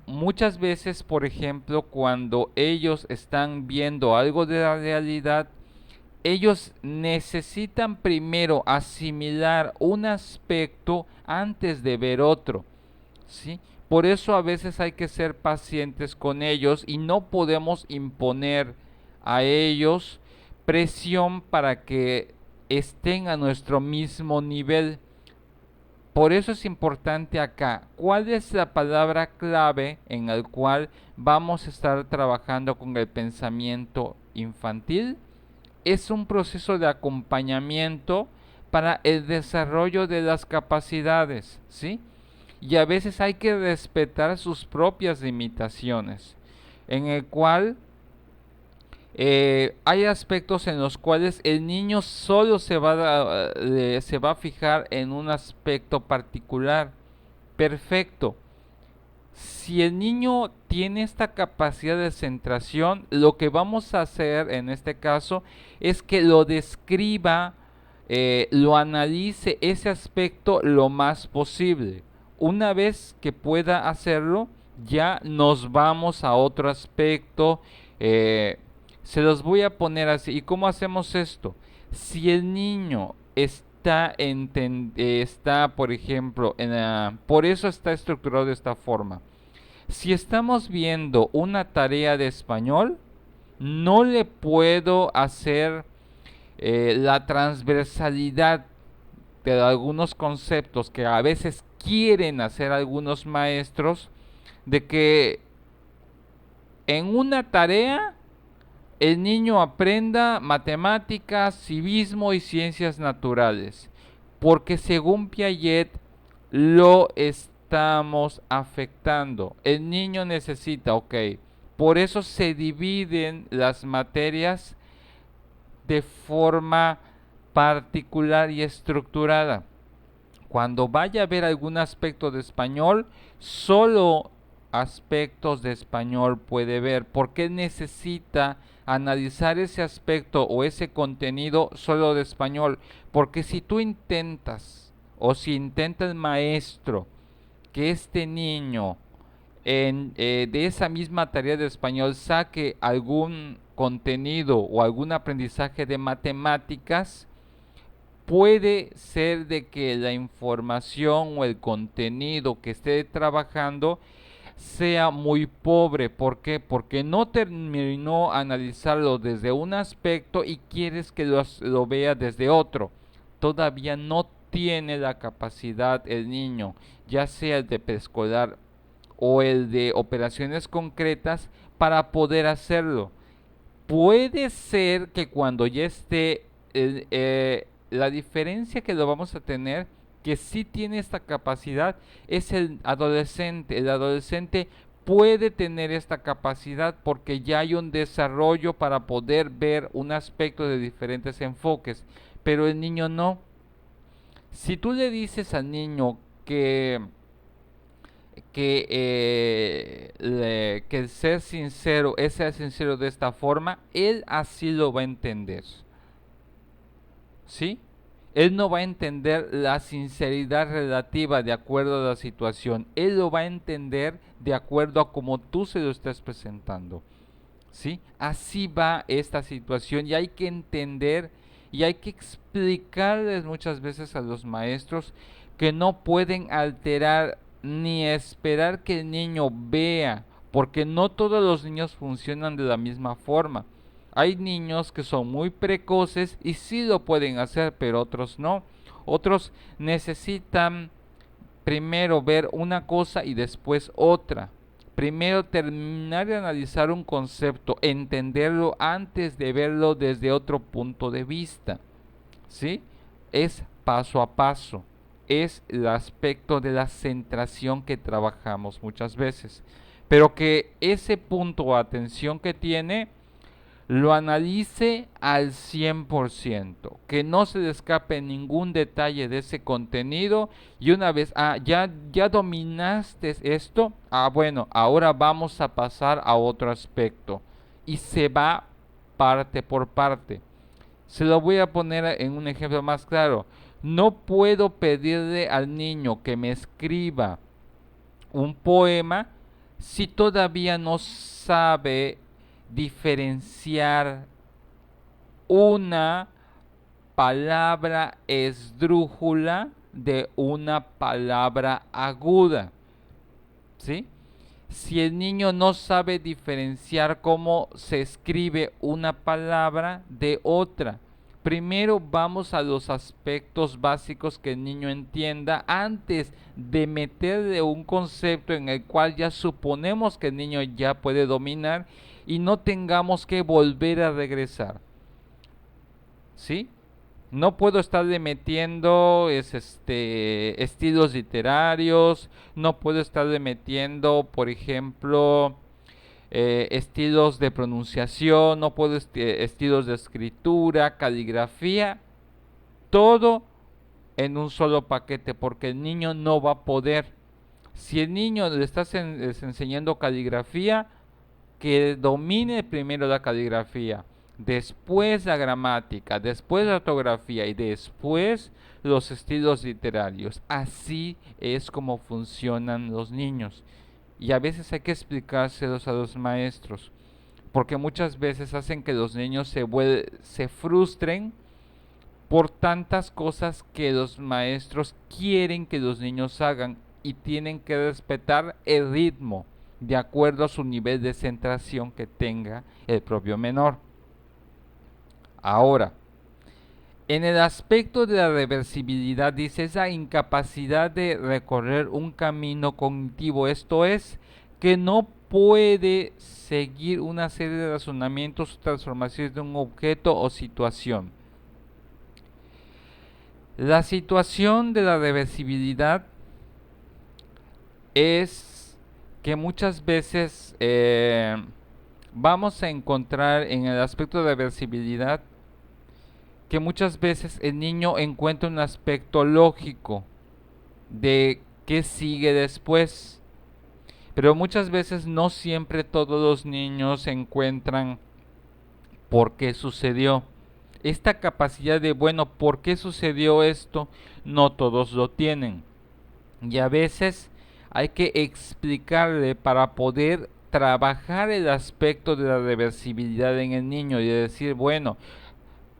muchas veces, por ejemplo, cuando ellos están viendo algo de la realidad, ellos necesitan primero asimilar un aspecto antes de ver otro, ¿sí? Por eso a veces hay que ser pacientes con ellos y no podemos imponer a ellos presión para que estén a nuestro mismo nivel. Por eso es importante acá, ¿cuál es la palabra clave en la cual vamos a estar trabajando con el pensamiento infantil? Es un proceso de acompañamiento para el desarrollo de las capacidades, ¿sí? Y a veces hay que respetar sus propias limitaciones, en el cual hay aspectos en los cuales el niño solo se va a fijar en un aspecto particular. Perfecto. Si el niño tiene esta capacidad de centración, lo que vamos a hacer en este caso es que lo describa, lo analice ese aspecto lo más posible. Una vez que pueda hacerlo, ya nos vamos a otro aspecto. eh, Se los voy a poner así. ¿Y cómo hacemos esto? Si el niño está, por ejemplo, por eso está estructurado de esta forma. Si estamos viendo una tarea de español, no le puedo hacer la transversalidad de algunos conceptos que a veces quieren hacer algunos maestros, de que en una tarea el niño aprenda matemáticas, civismo y ciencias naturales, porque según Piaget lo estamos afectando. El niño necesita, ok, por eso se dividen las materias de forma particular y estructurada. Cuando vaya a ver algún aspecto de español, solo aspectos de español puede ver, porque necesita analizar ese aspecto o ese contenido solo de español. Porque si tú intentas, o si intenta el maestro, que este niño de esa misma tarea de español saque algún contenido o algún aprendizaje de matemáticas, puede ser de que la información o el contenido que esté trabajando sea muy pobre. ¿Por qué? Porque no terminó analizarlo desde un aspecto y quieres que lo vea desde otro. Todavía no tiene la capacidad el niño, ya sea el de preescolar o el de operaciones concretas, para poder hacerlo. Puede ser que cuando ya esté, la diferencia que lo vamos a tener, que sí tiene esta capacidad, es el adolescente. El adolescente puede tener esta capacidad porque ya hay un desarrollo para poder ver un aspecto de diferentes enfoques, pero el niño no. Si tú le dices al niño que el ser sincero es ser sincero de esta forma, él así lo va a entender, ¿sí? Él no va a entender la sinceridad relativa de acuerdo a la situación. Él lo va a entender de acuerdo a cómo tú se lo estás presentando. ¿Sí? Así va esta situación y hay que entender y hay que explicarles muchas veces a los maestros que no pueden alterar ni esperar que el niño vea, porque no todos los niños funcionan de la misma forma. Hay niños que son muy precoces y sí lo pueden hacer, pero otros no. Otros necesitan primero ver una cosa y después otra. Primero terminar de analizar un concepto, entenderlo antes de verlo desde otro punto de vista. ¿Sí? Es paso a paso. Es el aspecto de la centración que trabajamos muchas veces. Pero que ese punto de atención que tiene lo analice al 100%, que no se le escape ningún detalle de ese contenido y una vez, ya dominaste esto, bueno, ahora vamos a pasar a otro aspecto y se va parte por parte. Se lo voy a poner en un ejemplo más claro. No puedo pedirle al niño que me escriba un poema si todavía no sabe diferenciar una palabra esdrújula de una palabra aguda. ¿Sí? Si el niño no sabe diferenciar cómo se escribe una palabra de otra, primero vamos a los aspectos básicos que el niño entienda antes de meterle un concepto en el cual ya suponemos que el niño ya puede dominar y no tengamos que volver a regresar. ¿Sí? No puedo estarle metiendo estilos literarios, no puedo estarle metiendo, por ejemplo, estilos de pronunciación, no puedo estilos de escritura, caligrafía, todo en un solo paquete, porque el niño no va a poder. Si el niño le estás enseñando caligrafía, que domine primero la caligrafía, después la gramática, después la ortografía y después los estilos literarios. Así es como funcionan los niños. Y a veces hay que explicárselos a los maestros, porque muchas veces hacen que los niños se frustren por tantas cosas que los maestros quieren que los niños hagan y tienen que respetar el ritmo de acuerdo a su nivel de centración que tenga el propio menor. Ahora, en el aspecto de la reversibilidad dice esa incapacidad de recorrer un camino cognitivo, esto es, que no puede seguir una serie de razonamientos o transformaciones de un objeto o situación. La situación de la reversibilidad es que muchas veces vamos a encontrar en el aspecto de reversibilidad que muchas veces el niño encuentra un aspecto lógico de qué sigue después, pero muchas veces no siempre todos los niños encuentran por qué sucedió. Esta capacidad de, bueno, ¿por qué sucedió esto? No todos lo tienen. Y a veces hay que explicarle para poder trabajar el aspecto de la reversibilidad en el niño y decir, bueno,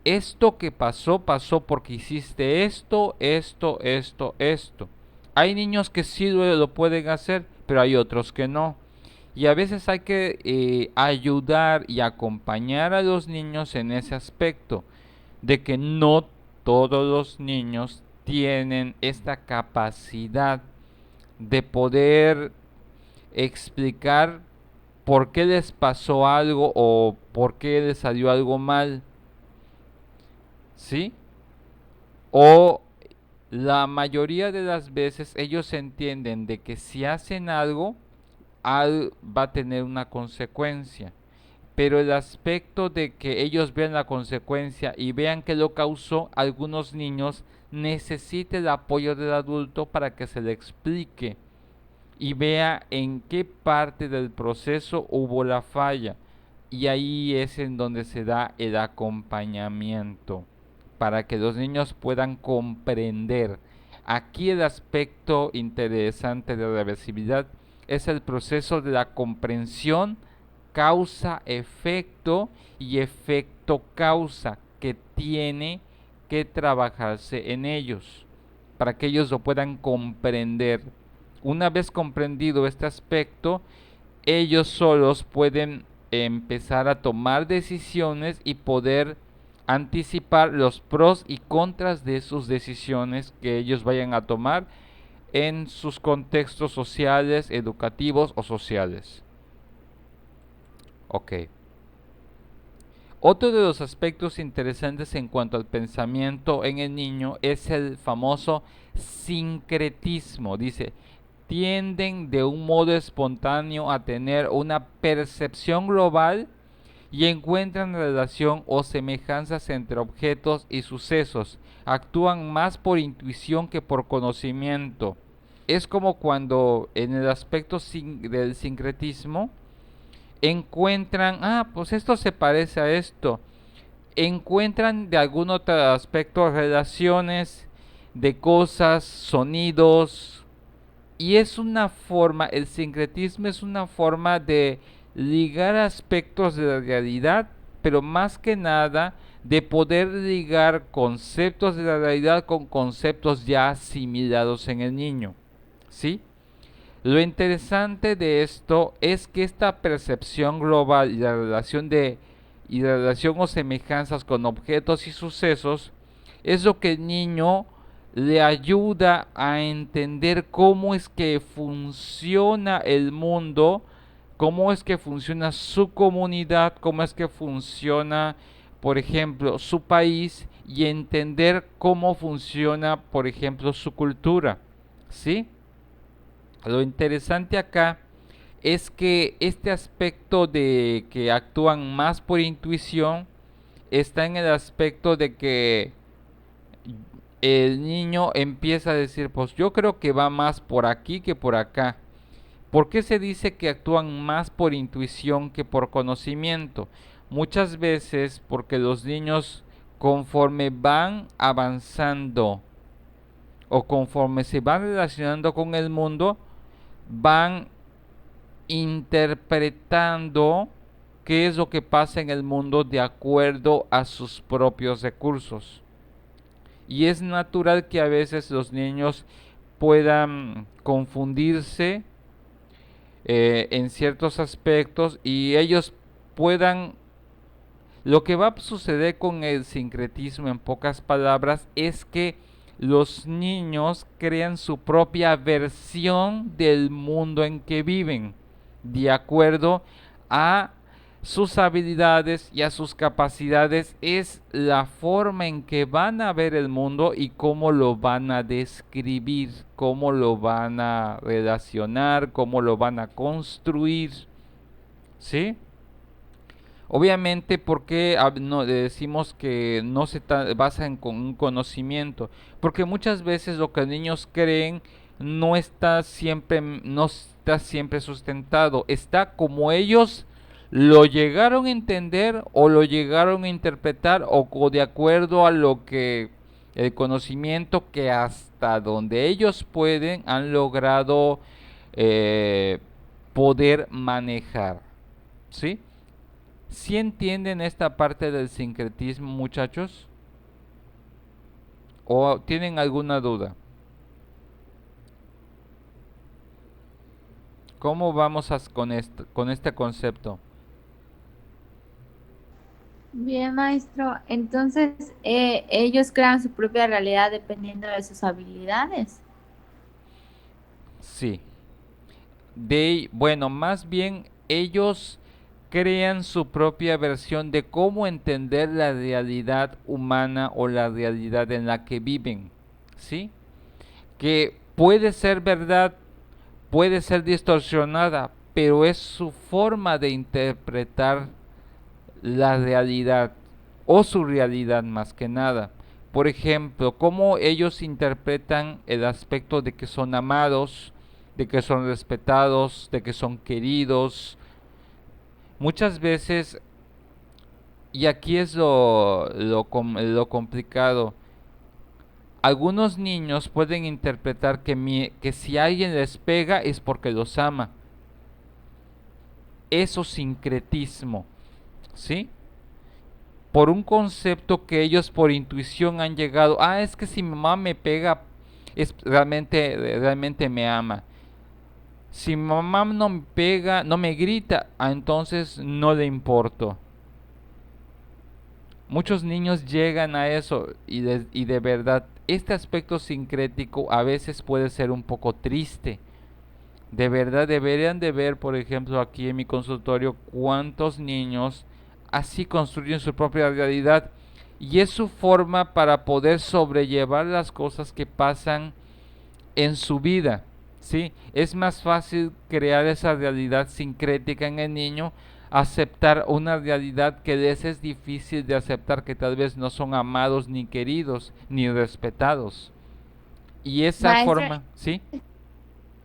esto que pasó, pasó porque hiciste esto, esto. Hay niños que sí lo pueden hacer, pero hay otros que no. Y a veces hay que ayudar y acompañar a los niños en ese aspecto, de que no todos los niños tienen esta capacidad de poder explicar por qué les pasó algo o por qué les salió algo mal. ¿Sí? O la mayoría de las veces ellos entienden de que si hacen algo, va a tener una consecuencia. Pero el aspecto de que ellos vean la consecuencia y vean que lo causó, algunos niños necesitan el apoyo del adulto para que se le explique y vea en qué parte del proceso hubo la falla. Y ahí es en donde se da el acompañamiento para que los niños puedan comprender. Aquí el aspecto interesante de la reversibilidad es el proceso de la comprensión causa-efecto y efecto-causa que tiene que trabajarse en ellos para que ellos lo puedan comprender. Una vez comprendido este aspecto, ellos solos pueden empezar a tomar decisiones y poder anticipar los pros y contras de sus decisiones que ellos vayan a tomar en sus contextos sociales, educativos o sociales. Ok. Otro de los aspectos interesantes en cuanto al pensamiento en el niño es el famoso sincretismo. Dice, tienden de un modo espontáneo a tener una percepción global y encuentran relación o semejanzas entre objetos y sucesos. Actúan más por intuición que por conocimiento. Es como cuando en el aspecto del sincretismo encuentran, pues esto se parece a esto. Encuentran de algún otro aspecto relaciones de cosas, sonidos, y es una forma, el sincretismo es una forma de ligar aspectos de la realidad, pero más que nada de poder ligar conceptos de la realidad con conceptos ya asimilados en el niño, ¿sí? Lo interesante de esto es que esta percepción global y la relación o semejanzas con objetos y sucesos es lo que el niño le ayuda a entender cómo es que funciona el mundo, cómo es que funciona su comunidad, cómo es que funciona, por ejemplo, su país y entender cómo funciona, por ejemplo, su cultura, ¿sí? Lo interesante acá es que este aspecto de que actúan más por intuición está en el aspecto de que el niño empieza a decir, pues yo creo que va más por aquí que por acá. ¿Por qué se dice que actúan más por intuición que por conocimiento? Muchas veces porque los niños, conforme van avanzando o conforme se van relacionando con el mundo, van interpretando qué es lo que pasa en el mundo de acuerdo a sus propios recursos. Y es natural que a veces los niños puedan confundirse en ciertos aspectos y ellos puedan... Lo que va a suceder con el sincretismo, en pocas palabras, es que los niños crean su propia versión del mundo en que viven, de acuerdo a sus habilidades y a sus capacidades. Es la forma en que van a ver el mundo y cómo lo van a describir, cómo lo van a relacionar, cómo lo van a construir, ¿sí? Obviamente, porque no, decimos que no se basa en un conocimiento, porque muchas veces lo que los niños creen no está siempre sustentado, está como ellos lo llegaron a entender o lo llegaron a interpretar o de acuerdo a lo que el conocimiento que hasta donde ellos pueden han logrado eh, poder manejar, ¿sí? ¿Sí entienden esta parte del sincretismo, muchachos? ¿O tienen alguna duda? ¿Cómo vamos con este concepto? Bien, maestro. Entonces, ellos crean su propia realidad dependiendo de sus habilidades. Sí. Bueno, más bien ellos crean su propia versión de cómo entender la realidad humana o la realidad en la que viven, ¿sí? Que puede ser verdad, puede ser distorsionada, pero es su forma de interpretar la realidad o su realidad más que nada. Por ejemplo, cómo ellos interpretan el aspecto de que son amados, de que son respetados, de que son queridos. Muchas veces Y aquí es lo complicado. Algunos niños pueden interpretar que si alguien les pega es porque los ama. Eso sincretismo, ¿sí? Por un concepto que ellos por intuición han llegado, es que si mi mamá me pega, es realmente me ama. Si mi mamá no me pega, no me grita, entonces no le importo. Muchos niños llegan a eso y de verdad, este aspecto sincrético a veces puede ser un poco triste. De verdad deberían de ver, por ejemplo, aquí en mi consultorio, cuántos niños así construyen su propia realidad y es su forma para poder sobrellevar las cosas que pasan en su vida. ¿Sí? Es más fácil crear esa realidad sincrética en el niño, aceptar una realidad que les es difícil de aceptar, que tal vez no son amados ni queridos ni respetados. Y esa Maestra, forma, ¿sí?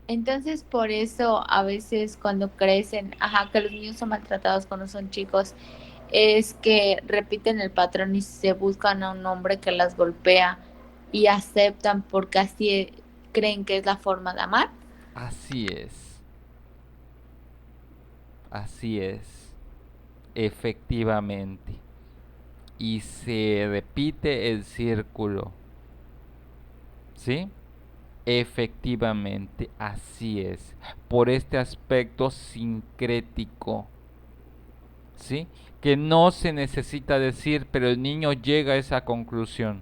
entonces por eso a veces cuando crecen, que los niños son maltratados cuando son chicos, es que repiten el patrón y se buscan a un hombre que las golpea y aceptan porque así creen que es la forma de amar. Así es, así es, efectivamente. Y se repite el círculo, ¿sí? Efectivamente, así es. Por este aspecto sincrético, ¿sí? Que no se necesita decir, pero el niño llega a esa conclusión,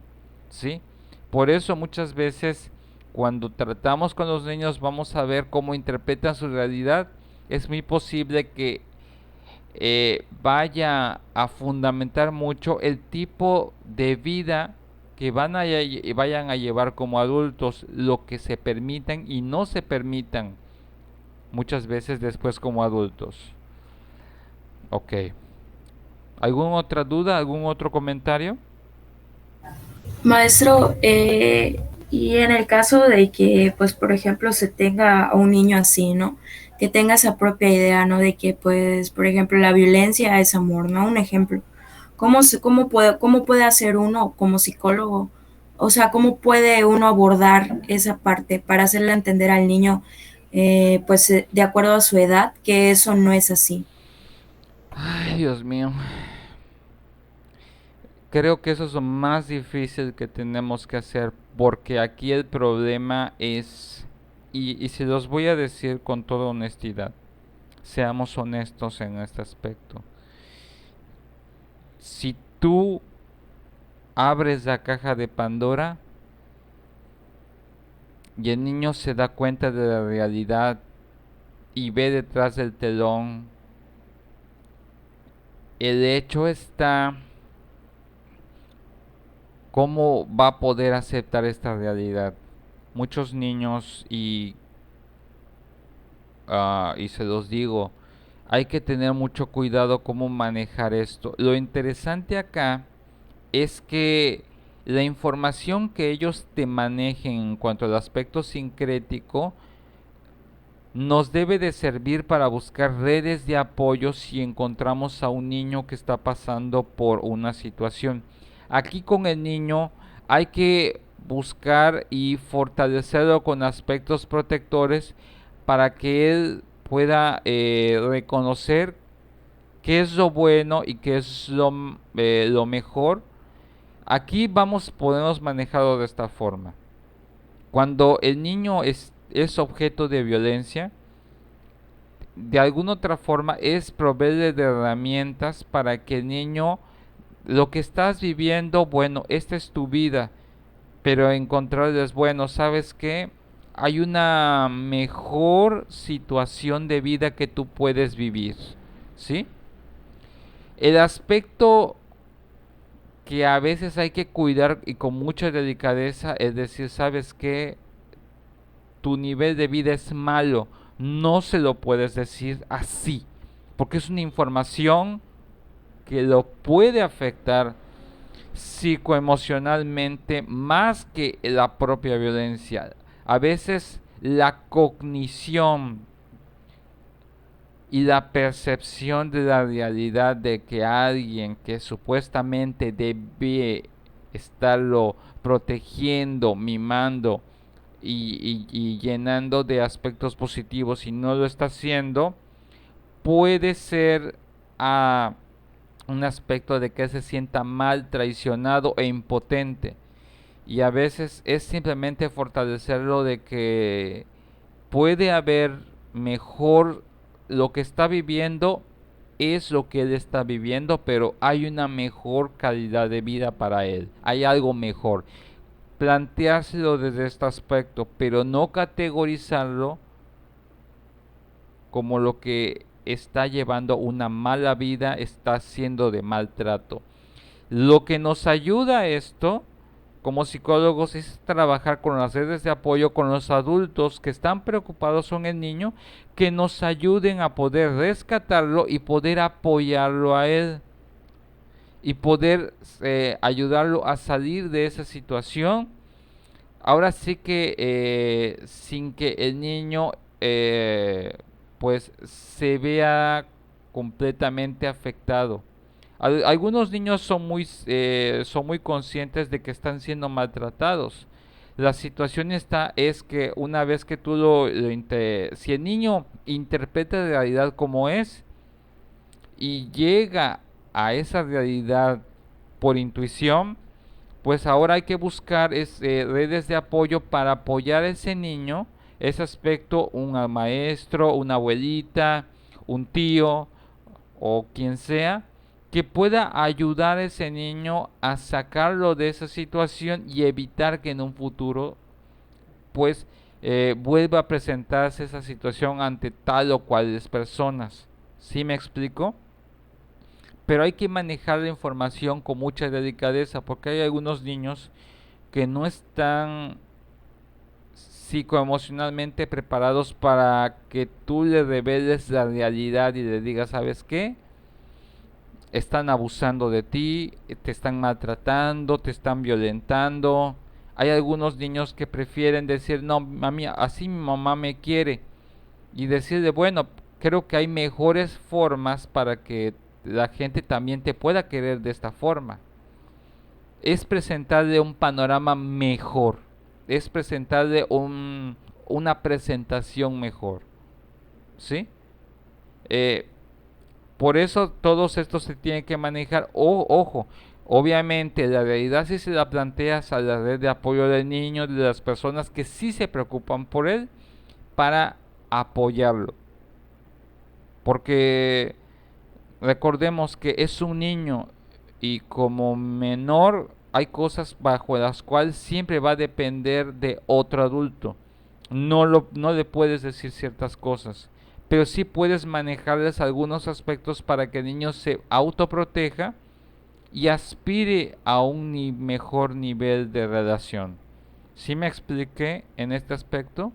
¿sí? Por eso muchas veces cuando tratamos con los niños vamos a ver cómo interpretan su realidad. Es muy posible que vaya a fundamentar mucho el tipo de vida que vayan a llevar como adultos, lo que se permitan y no se permitan muchas veces después como adultos. Ok. ¿Alguna otra duda? ¿Algún otro comentario? Maestro, y en el caso de que, pues, por ejemplo, se tenga a un niño así, ¿no? Que tenga esa propia idea, ¿no? De que, pues, por ejemplo, la violencia es amor, ¿no? Un ejemplo. Cómo puede hacer uno como psicólogo? O sea, ¿cómo puede uno abordar esa parte para hacerle entender al niño, pues, de acuerdo a su edad, que eso no es así? Ay, Dios mío. Creo que eso es lo más difícil que tenemos que hacer porque aquí el problema es, y se los voy a decir con toda honestidad, seamos honestos en este aspecto. Si tú abres la caja de Pandora y el niño se da cuenta de la realidad y ve detrás del telón, el hecho está cómo va a poder aceptar esta realidad. Muchos niños y se los digo, hay que tener mucho cuidado cómo manejar esto. Lo interesante acá es que la información que ellos te manejen en cuanto al aspecto sincrético nos debe de servir para buscar redes de apoyo si encontramos a un niño que está pasando por una situación. Aquí con el niño hay que buscar y fortalecerlo con aspectos protectores para que él pueda reconocer qué es lo bueno y qué es lo mejor. Aquí podemos manejarlo de esta forma. Cuando el niño es objeto de violencia, de alguna otra forma es proveerle de herramientas para que el niño, lo que estás viviendo, bueno, esta es tu vida, pero encontrarles, bueno, ¿sabes qué? Hay una mejor situación de vida que tú puedes vivir, ¿sí? El aspecto que a veces hay que cuidar y con mucha delicadeza es decir, ¿sabes qué? Tu nivel de vida es malo, no se lo puedes decir así, porque es una información que lo puede afectar psicoemocionalmente más que la propia violencia. A veces la cognición y la percepción de la realidad de que alguien que supuestamente debe estarlo protegiendo, mimando y llenando de aspectos positivos y no lo está haciendo, puede ser un aspecto de que él se sienta mal, traicionado e impotente. Y a veces es simplemente fortalecerlo de que puede haber mejor, lo que está viviendo es lo que él está viviendo, pero hay una mejor calidad de vida para él, hay algo mejor. Planteárselo desde este aspecto, pero no categorizarlo como lo que está llevando una mala vida, está siendo de maltrato. Lo que nos ayuda a esto como psicólogos es trabajar con las redes de apoyo con los adultos que están preocupados con el niño, que nos ayuden a poder rescatarlo y poder apoyarlo a él y poder ayudarlo a salir de esa situación. Ahora sí que sin que el niño pues se vea completamente afectado. Algunos niños son muy conscientes de que están siendo maltratados. La situación es que una vez que tú si el niño interpreta la realidad como es y llega a esa realidad por intuición, pues ahora hay que buscar redes de apoyo para apoyar a ese niño, ese aspecto, un maestro, una abuelita, un tío o quien sea, que pueda ayudar a ese niño a sacarlo de esa situación y evitar que en un futuro pues vuelva a presentarse esa situación ante tal o cuales personas. ¿Sí me explico? Pero hay que manejar la información con mucha delicadeza porque hay algunos niños que no están psicoemocionalmente preparados para que tú le reveles la realidad y le digas, ¿sabes qué? Están abusando de ti, te están maltratando, te están violentando. Hay algunos niños que prefieren decir, no, mami, así mi mamá me quiere. Y decirle, bueno, creo que hay mejores formas para que la gente también te pueda querer de esta forma. Es presentarle un panorama mejor. Es presentarle una presentación mejor. ¿Sí? Eh, por eso todos estos se tienen que manejar. Ojo, obviamente la realidad si se la planteas a la red de apoyo del niño, de las personas que sí se preocupan por él, para apoyarlo. Porque recordemos que es un niño y como menor hay cosas bajo las cuales siempre va a depender de otro adulto. No le puedes decir ciertas cosas, pero sí puedes manejarles algunos aspectos para que el niño se autoproteja y aspire a un mejor nivel de relación. ¿Sí me expliqué en este aspecto?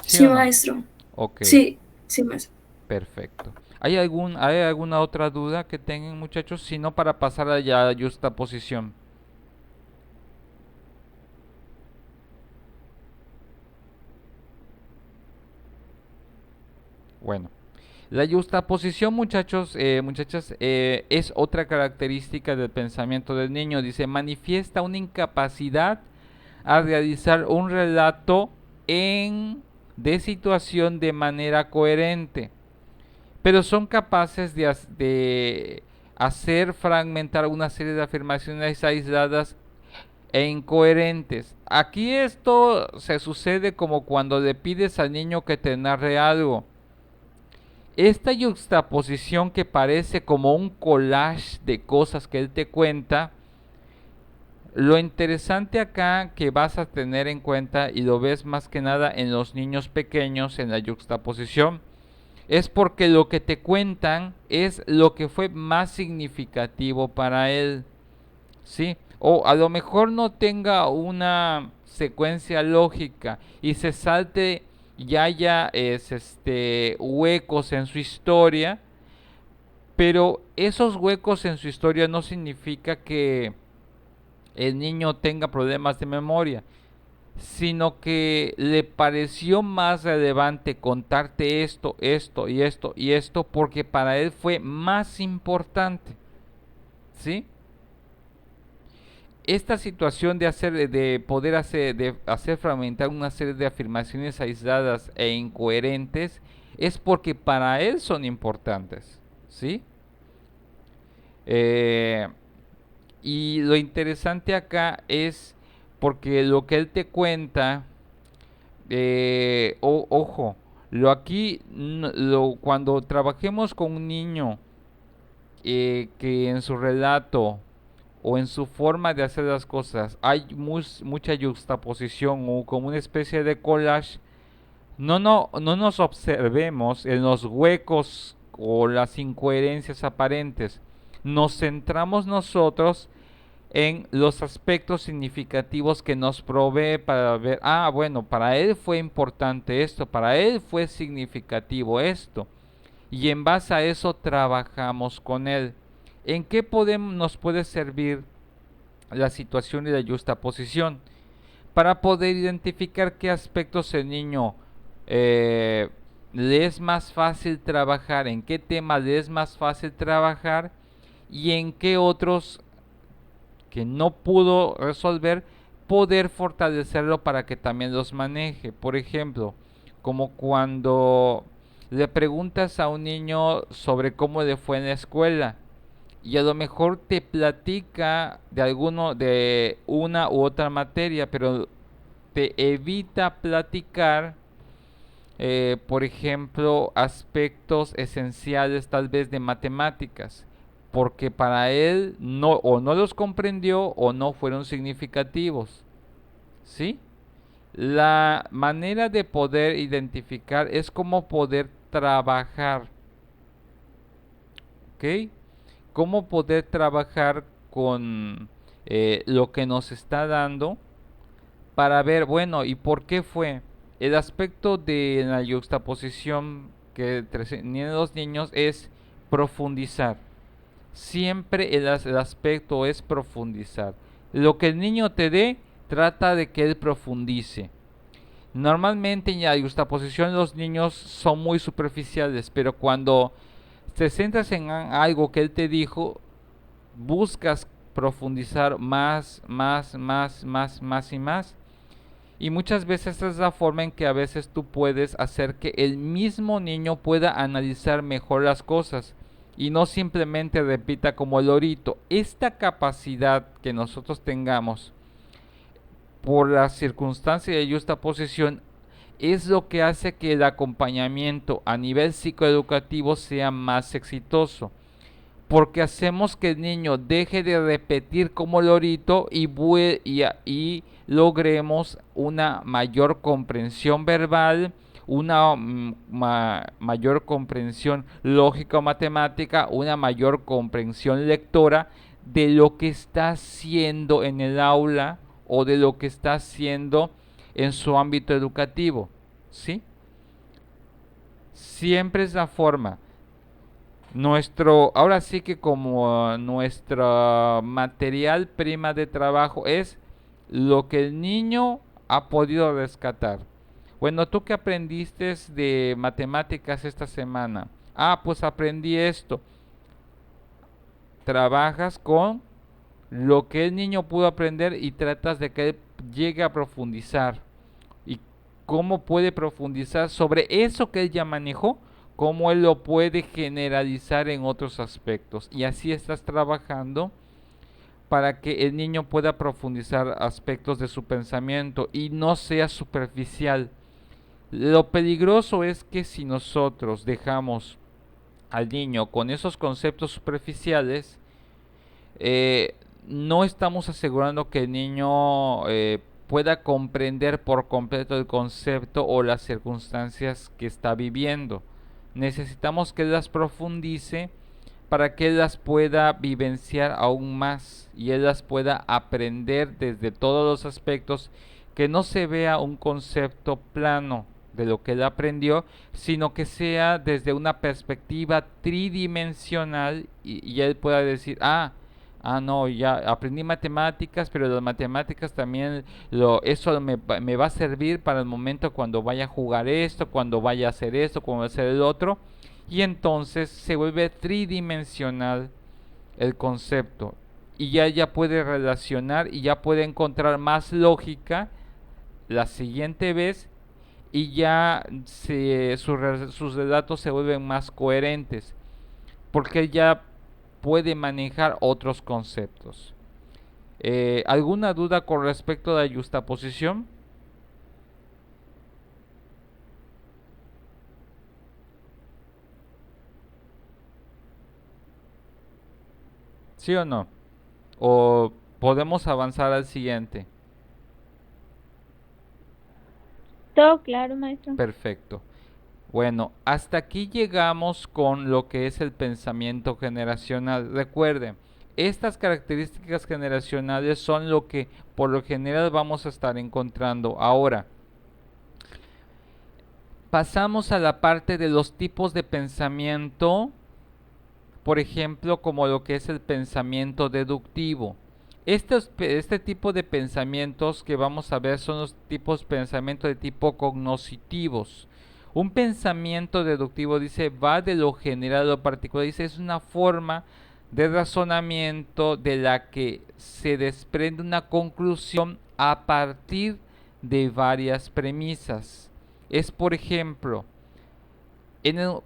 ¿Sí Sí, o no? maestro. Ok, Sí, sí, maestro. perfecto. ¿Hay alguna otra duda que tengan, muchachos? Si no, para pasar a la justa posición. Bueno, la justaposición, muchachos, muchachas, es otra característica del pensamiento del niño. Dice, manifiesta una incapacidad a realizar un relato de situación de manera coherente, pero son capaces de hacer fragmentar una serie de afirmaciones aisladas e incoherentes. Aquí esto se sucede como cuando le pides al niño que te narre algo. Esta juxtaposición que parece como un collage de cosas que él te cuenta, lo interesante acá que vas a tener en cuenta y lo ves más que nada en los niños pequeños en la juxtaposición, es porque lo que te cuentan es lo que fue más significativo para él, ¿sí? O a lo mejor no tenga una secuencia lógica y se salte y haya huecos en su historia, pero esos huecos en su historia no significa que el niño tenga problemas de memoria. sino que le pareció más relevante contarte esto, esto y esto y esto, porque para él fue más importante, ¿sí? Esta situación de poder hacer fragmentar una serie de afirmaciones aisladas e incoherentes es porque para él son importantes, ¿sí? Eh, y lo interesante acá es porque lo que él te cuenta, ojo, cuando trabajemos con un niño que en su relato o en su forma de hacer las cosas hay mucha juxtaposición o como una especie de collage, no nos observemos en los huecos o las incoherencias aparentes. Nos centramos nosotros en los aspectos significativos que nos provee para ver, ah, bueno, para él fue importante esto, para él fue significativo esto. Y en base a eso trabajamos con él. ¿En qué nos puede servir la situación y la justaposición? Para poder identificar qué aspectos el niño eh, le es más fácil trabajar, en qué tema le es más fácil trabajar y en qué otros que no pudo resolver, poder fortalecerlo para que también los maneje. Por ejemplo, como cuando le preguntas a un niño sobre cómo le fue en la escuela y a lo mejor te platica de una u otra materia, pero te evita platicar, por ejemplo, aspectos esenciales tal vez de matemáticas, porque para él no o no los comprendió o no fueron significativos, ¿sí? La manera de poder identificar es cómo poder trabajar, ¿ok? Cómo poder trabajar con lo que nos está dando para ver, bueno, ¿y por qué fue? El aspecto de la juxtaposición que tienen los niños es profundizar. Siempre el aspecto es profundizar. Lo que el niño te dé, trata de que él profundice. Normalmente en la juxtaposición los niños son muy superficiales, pero cuando te centras en algo que él te dijo, buscas profundizar más y más. Y muchas veces esta es la forma en que a veces tú puedes hacer que el mismo niño pueda analizar mejor las cosas y no simplemente repita como el lorito. Esta capacidad que nosotros tengamos por la circunstancia de justa posición es lo que hace que el acompañamiento a nivel psicoeducativo sea más exitoso, porque hacemos que el niño deje de repetir como lorito y logremos una mayor comprensión verbal, una mayor comprensión lógica o matemática, una mayor comprensión lectora de lo que está haciendo en el aula o de lo que está haciendo en su ámbito educativo, ¿sí? Siempre es la forma. Ahora sí que como nuestro material prima de trabajo es lo que el niño ha podido rescatar. Bueno, ¿tú qué aprendiste de matemáticas esta semana? Ah, pues aprendí esto. Trabajas con lo que el niño pudo aprender y tratas de que él llegue a profundizar. ¿Y cómo puede profundizar sobre eso que él ya manejó? Cómo él lo puede generalizar en otros aspectos. Y así estás trabajando para que el niño pueda profundizar aspectos de su pensamiento y no sea superficial. Lo peligroso es que si nosotros dejamos al niño con esos conceptos superficiales, no estamos asegurando que el niño pueda comprender por completo el concepto o las circunstancias que está viviendo. Necesitamos que él las profundice para que él las pueda vivenciar aún más y él las pueda aprender desde todos los aspectos, que no se vea un concepto plano de lo que él aprendió, sino que sea desde una perspectiva tridimensional y él pueda decir, Ah, no, ya aprendí matemáticas, pero las matemáticas también, eso me va a servir para el momento cuando vaya a jugar esto, cuando vaya a hacer esto, cuando vaya a hacer el otro. Y entonces se vuelve tridimensional el concepto. Y ya puede relacionar y ya puede encontrar más lógica la siguiente vez y ya sus relatos se vuelven más coherentes porque ya puede manejar otros conceptos. ¿Alguna duda con respecto a la yuxtaposición? ¿Sí o no? ¿O podemos avanzar al siguiente? Todo claro, maestro. Perfecto. Bueno, hasta aquí llegamos con lo que es el pensamiento generacional. Recuerden, estas características generacionales son lo que por lo general vamos a estar encontrando. Ahora, pasamos a la parte de los tipos de pensamiento, por ejemplo, como lo que es el pensamiento deductivo. Este tipo de pensamientos que vamos a ver son los tipos de pensamiento de tipo cognoscitivos. Un pensamiento deductivo dice va de lo general a lo particular, dice es una forma de razonamiento de la que se desprende una conclusión a partir de varias premisas. Es por ejemplo,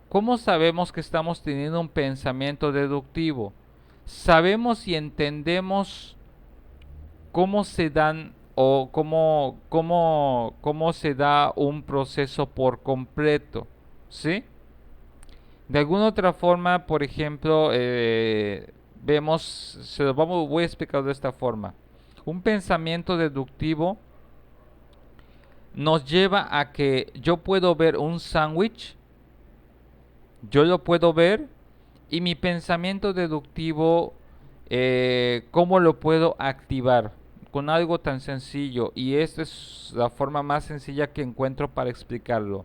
¿cómo sabemos que estamos teniendo un pensamiento deductivo? Sabemos y entendemos cómo se dan o cómo se da un proceso por completo, ¿sí? De alguna otra forma, por ejemplo, voy a explicar de esta forma. Un pensamiento deductivo nos lleva a que yo puedo ver un sándwich, yo lo puedo ver y mi pensamiento deductivo, ¿cómo lo puedo activar? Con algo tan sencillo, y esta es la forma más sencilla que encuentro para explicarlo.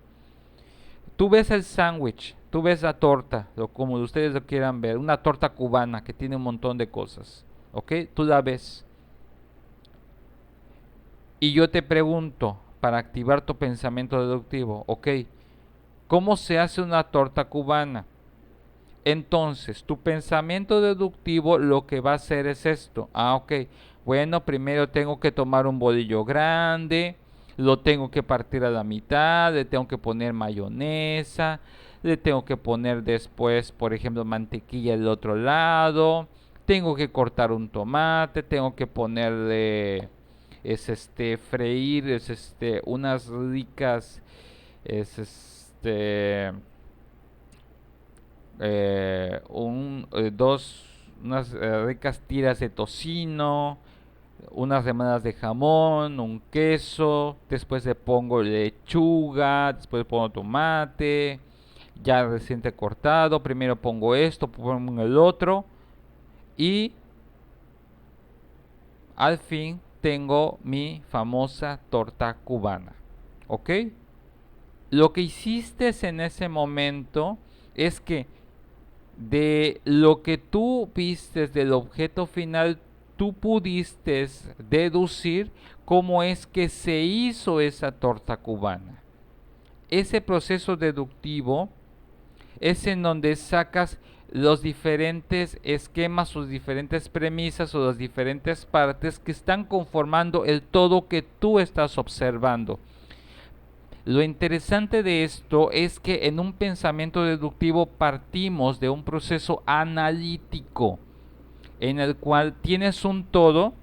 Tú ves el sándwich, tú ves la torta, como ustedes lo quieran ver, una torta cubana que tiene un montón de cosas, ¿ok? Tú la ves. Y yo te pregunto, para activar tu pensamiento deductivo, ¿ok? ¿Cómo se hace una torta cubana? Entonces, tu pensamiento deductivo lo que va a hacer es esto. Ah, ok. Bueno, primero tengo que tomar un bolillo grande, lo tengo que partir a la mitad, le tengo que poner mayonesa, le tengo que poner después, por ejemplo, mantequilla del otro lado, tengo que cortar un tomate, tengo que ponerle, freír, unas ricas, es unas ricas tiras de tocino, unas remadas de jamón, un queso, después le pongo lechuga, después le pongo tomate, ya reciente cortado, primero pongo esto, pongo el otro y al fin tengo mi famosa torta cubana, ¿ok? Lo que hiciste en ese momento es que de lo que tú vistes del objeto final, tú pudiste deducir cómo es que se hizo esa torta cubana. Ese proceso deductivo es en donde sacas los diferentes esquemas, sus diferentes premisas o las diferentes partes que están conformando el todo que tú estás observando. Lo interesante de esto es que en un pensamiento deductivo partimos de un proceso analítico en el cual tienes un todo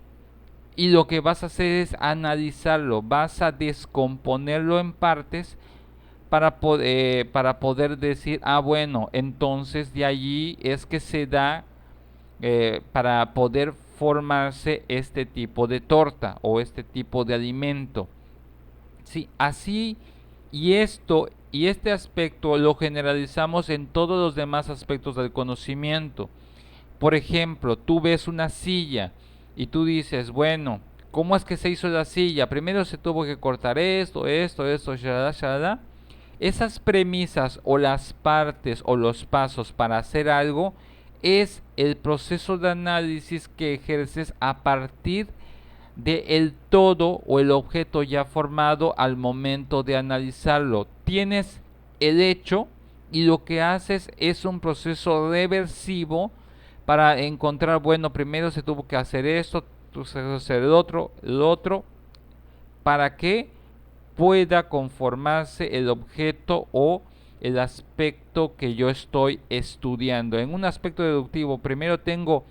y lo que vas a hacer es analizarlo, vas a descomponerlo en partes para poder decir, ah bueno, entonces de allí es que se da para poder formarse este tipo de torta o este tipo de alimento. Sí, así y este aspecto lo generalizamos en todos los demás aspectos del conocimiento. Por ejemplo, tú ves una silla y tú dices, bueno, ¿cómo es que se hizo la silla? Primero se tuvo que cortar esto, shalala, shalala. Esas premisas o las partes o los pasos para hacer algo es el proceso de análisis que ejerces a partir de el todo o el objeto ya formado al momento de analizarlo. Tienes el hecho y lo que haces es un proceso reversivo para encontrar, bueno, primero se tuvo que hacer esto, se tuvo que hacer el otro, para que pueda conformarse el objeto o el aspecto que yo estoy estudiando. En un aspecto deductivo, primero tengo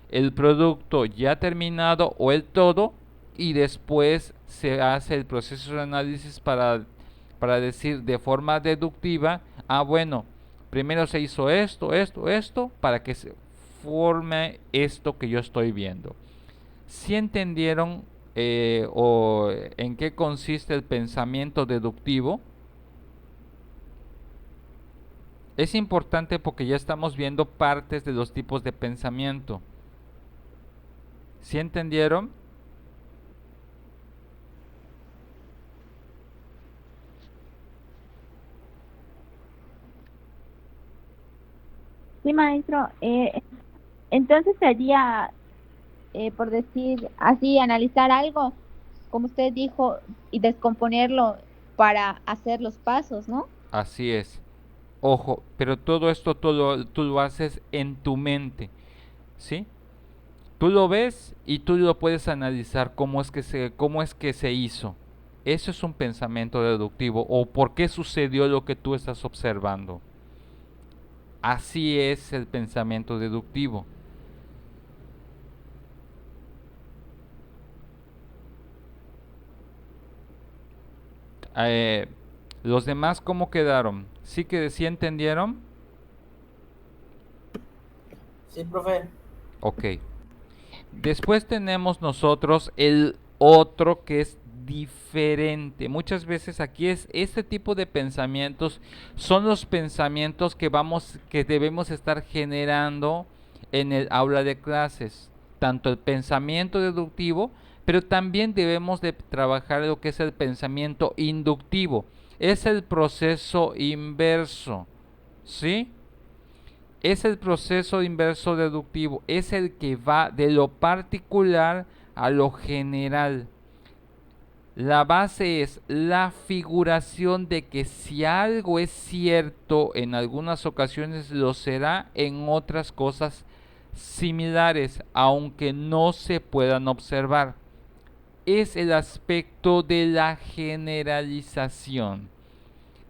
el producto ya terminado o el todo y después se hace el proceso de análisis para decir de forma deductiva, ah bueno, primero se hizo esto, para que se forme esto que yo estoy viendo. ¿Si entendieron o en qué consiste el pensamiento deductivo? Es importante porque ya estamos viendo partes de los tipos de pensamiento. ¿Sí entendieron? Sí, maestro. Entonces sería, por decir así, analizar algo, como usted dijo, y descomponerlo para hacer los pasos, ¿no? Así es. Ojo, pero todo esto tú lo haces en tu mente, ¿sí? Tú lo ves y tú lo puedes analizar cómo es que se hizo. Eso es un pensamiento deductivo o por qué sucedió lo que tú estás observando. Así es el pensamiento deductivo. Eh, ¿Los demás cómo quedaron? ¿Sí entendieron? Sí, profe. Ok. Después tenemos nosotros el otro que es diferente. Muchas veces aquí es este tipo de pensamientos son los pensamientos que debemos estar generando en el aula de clases, tanto el pensamiento deductivo, pero también debemos de trabajar lo que es el pensamiento inductivo. Es el proceso inverso, ¿sí? Es el proceso inverso deductivo, es el que va de lo particular a lo general. La base es la figuración de que si algo es cierto en algunas ocasiones lo será en otras cosas similares, aunque no se puedan observar. Es el aspecto de la generalización.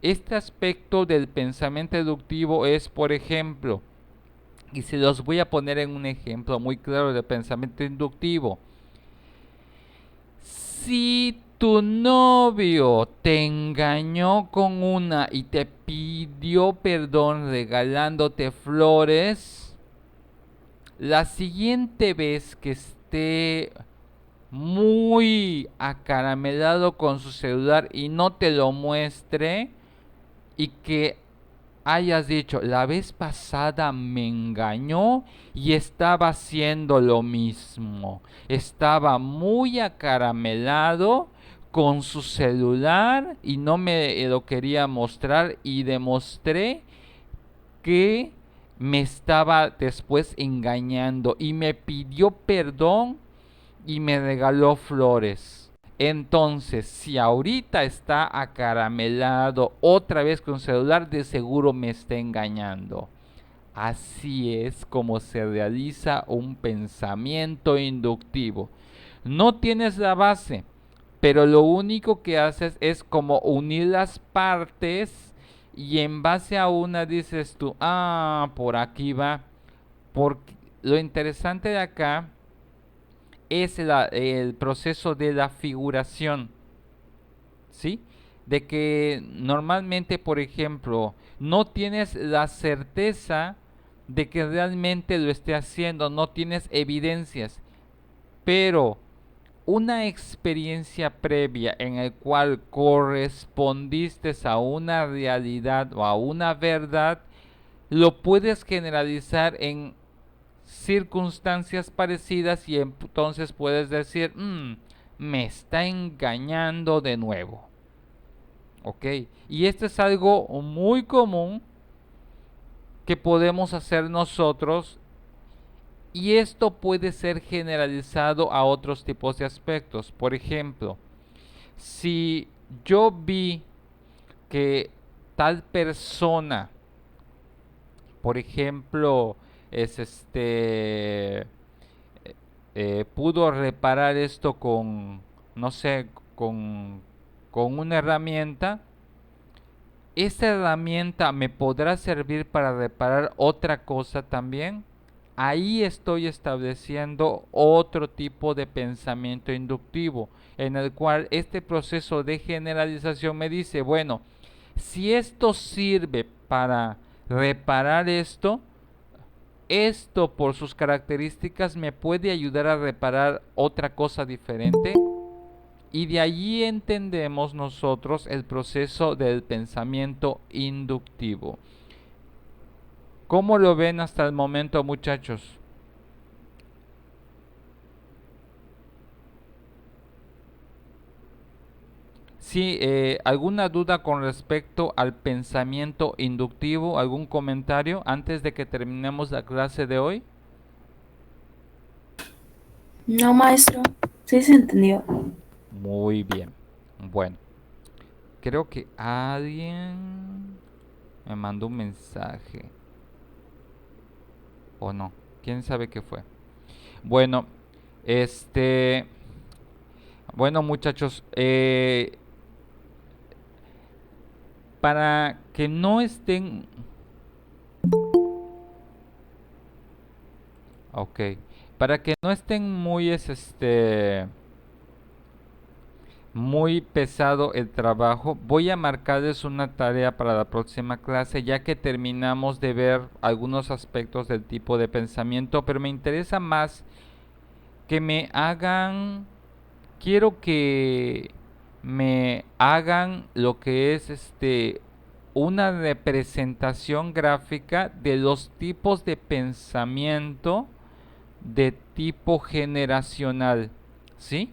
Este aspecto del pensamiento deductivo es, por ejemplo, y se los voy a poner en un ejemplo muy claro de pensamiento inductivo. Si tu novio te engañó con una y te pidió perdón regalándote flores, la siguiente vez que esté muy acaramelado con su celular y no te lo muestre y que hayas dicho, la vez pasada me engañó y estaba haciendo lo mismo. Estaba muy acaramelado con su celular y no me lo quería mostrar y demostré que me estaba después engañando y me pidió perdón y me regaló flores. Entonces, si ahorita está acaramelado otra vez con celular, de seguro me está engañando. Así es como se realiza un pensamiento inductivo. No tienes la base, pero lo único que haces es como unir las partes y en base a una dices tú, ah, por aquí va. Porque lo interesante de acá es el proceso de la figuración, ¿sí? De que normalmente, por ejemplo, no tienes la certeza de que realmente lo esté haciendo, no tienes evidencias, pero una experiencia previa en el cual correspondiste a una realidad o a una verdad, lo puedes generalizar en circunstancias parecidas y entonces puedes decir, me está engañando de nuevo. ¿Ok? Y esto es algo muy común que podemos hacer nosotros Y esto puede ser generalizado a otros tipos de aspectos. Por ejemplo, si yo vi que tal persona, por ejemplo, es pudo reparar esto con, no sé, con, con una herramienta, ¿esta herramienta me podrá servir para reparar otra cosa también? Ahí estoy estableciendo otro tipo de pensamiento inductivo, en el cual este proceso de generalización me dice, bueno, si esto sirve para reparar esto, esto por sus características me puede ayudar a reparar otra cosa diferente. Y de allí entendemos nosotros el proceso del pensamiento inductivo. ¿Cómo lo ven hasta el momento, muchachos? Sí, ¿alguna duda con respecto al pensamiento inductivo? ¿Algún comentario antes de que terminemos la clase de hoy? No, maestro. Sí se entendió. Muy bien. Bueno, creo que alguien me mandó un mensaje. ¿O no? ¿Quién sabe qué fue? Bueno, este... Bueno, muchachos, para que no estén... Ok. Para que no estén muy, muy pesado el trabajo, voy a marcarles una tarea para la próxima clase, ya que terminamos de ver algunos aspectos del tipo de pensamiento, pero me interesa más que me hagan, quiero que me hagan lo que es una representación gráfica de los tipos de pensamiento de tipo generacional, ¿sí?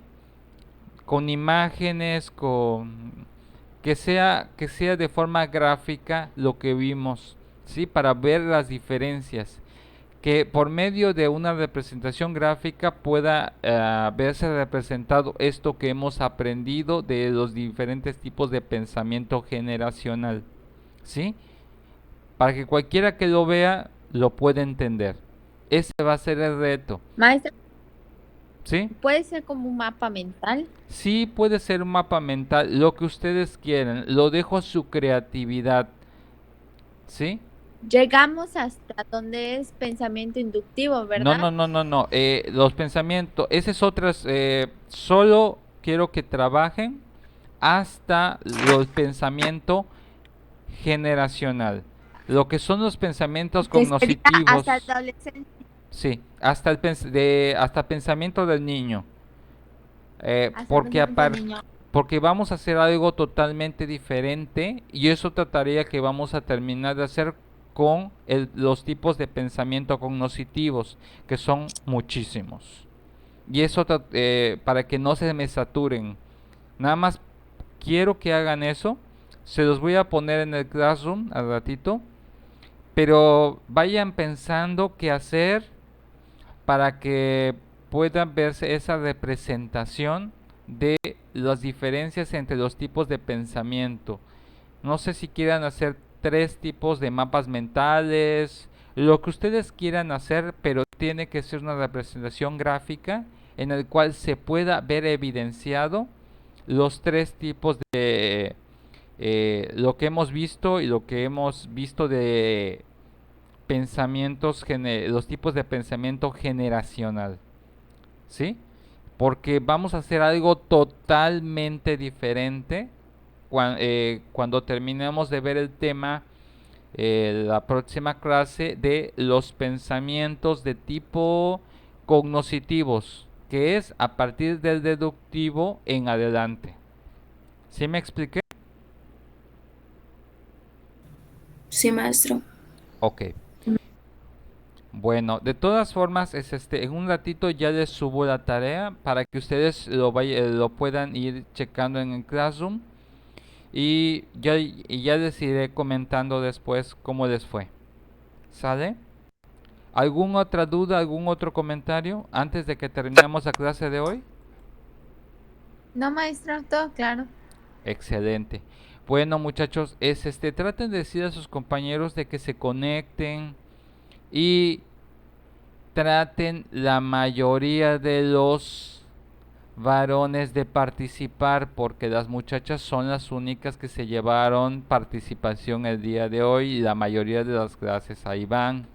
Con imágenes, con que sea de forma gráfica lo que vimos, ¿sí? Para ver las diferencias, que por medio de una representación gráfica pueda verse representado esto que hemos aprendido de los diferentes tipos de pensamiento generacional, ¿sí? Para que cualquiera que lo vea lo pueda entender. Ese va a ser el reto, Maestra, ¿sí? ¿puede ser como un mapa mental? Sí, puede ser un mapa mental, lo que ustedes quieran, lo dejo a su creatividad, ¿sí? Llegamos hasta donde es pensamiento inductivo, No, ¿verdad? no, no, no, no. Los pensamientos, ese es otras. Solo quiero que trabajen hasta el pensamiento generacional. Lo que son los pensamientos Que sería hasta cognitivos, la adolescencia, sí, hasta hasta pensamiento del niño. hasta el Porque pensamiento del niño. porque vamos a hacer algo totalmente diferente y es otra tarea que vamos a terminar de hacer con los tipos de pensamiento cognitivos, que son muchísimos. Y eso para que no se me saturen. Nada más quiero que hagan eso. Se los voy a poner en el Classroom al ratito. Pero vayan pensando qué hacer para que puedan verse esa representación de las diferencias entre los tipos de pensamiento. No sé si quieran hacer 3 tipos de mapas mentales, lo que ustedes quieran hacer, pero tiene que ser una representación gráfica en el cual se pueda ver evidenciado los 3 tipos de lo que hemos visto y lo que hemos visto de pensamientos, los tipos de pensamiento generacional, ¿sí? Porque vamos a hacer algo totalmente diferente cuando terminemos de ver el tema la próxima clase de los pensamientos de tipo cognitivos, que es a partir del deductivo en adelante. ¿Sí me expliqué? Sí, maestro. Ok. Bueno, de todas formas, en un ratito ya les subo la tarea para que ustedes lo puedan ir checando en el Classroom y ya les iré comentando después cómo les fue. ¿Sale? ¿Alguna otra duda, algún otro comentario antes de que terminemos la clase de hoy? No, maestro, todo claro. Excelente. Bueno, muchachos, traten de decir a sus compañeros de que se conecten y traten la mayoría de los varones de participar, porque las muchachas son las únicas que se llevaron participación el día de hoy y la mayoría de las clases ahí van.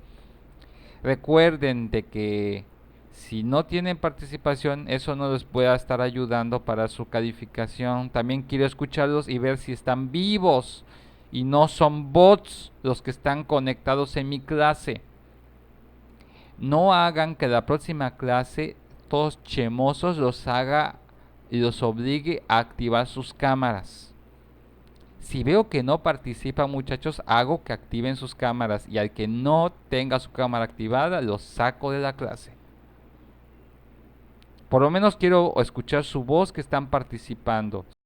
Recuerden de que si no tienen participación, eso no les pueda estar ayudando para su calificación. También quiero escucharlos y ver si están vivos y no son bots los que están conectados en mi clase. No hagan que la próxima clase todos chemosos los haga y los obligue a activar sus cámaras. Si veo que no participan, muchachos, hago que activen sus cámaras y al que no tenga su cámara activada, los saco de la clase. Por lo menos quiero escuchar su voz que están participando.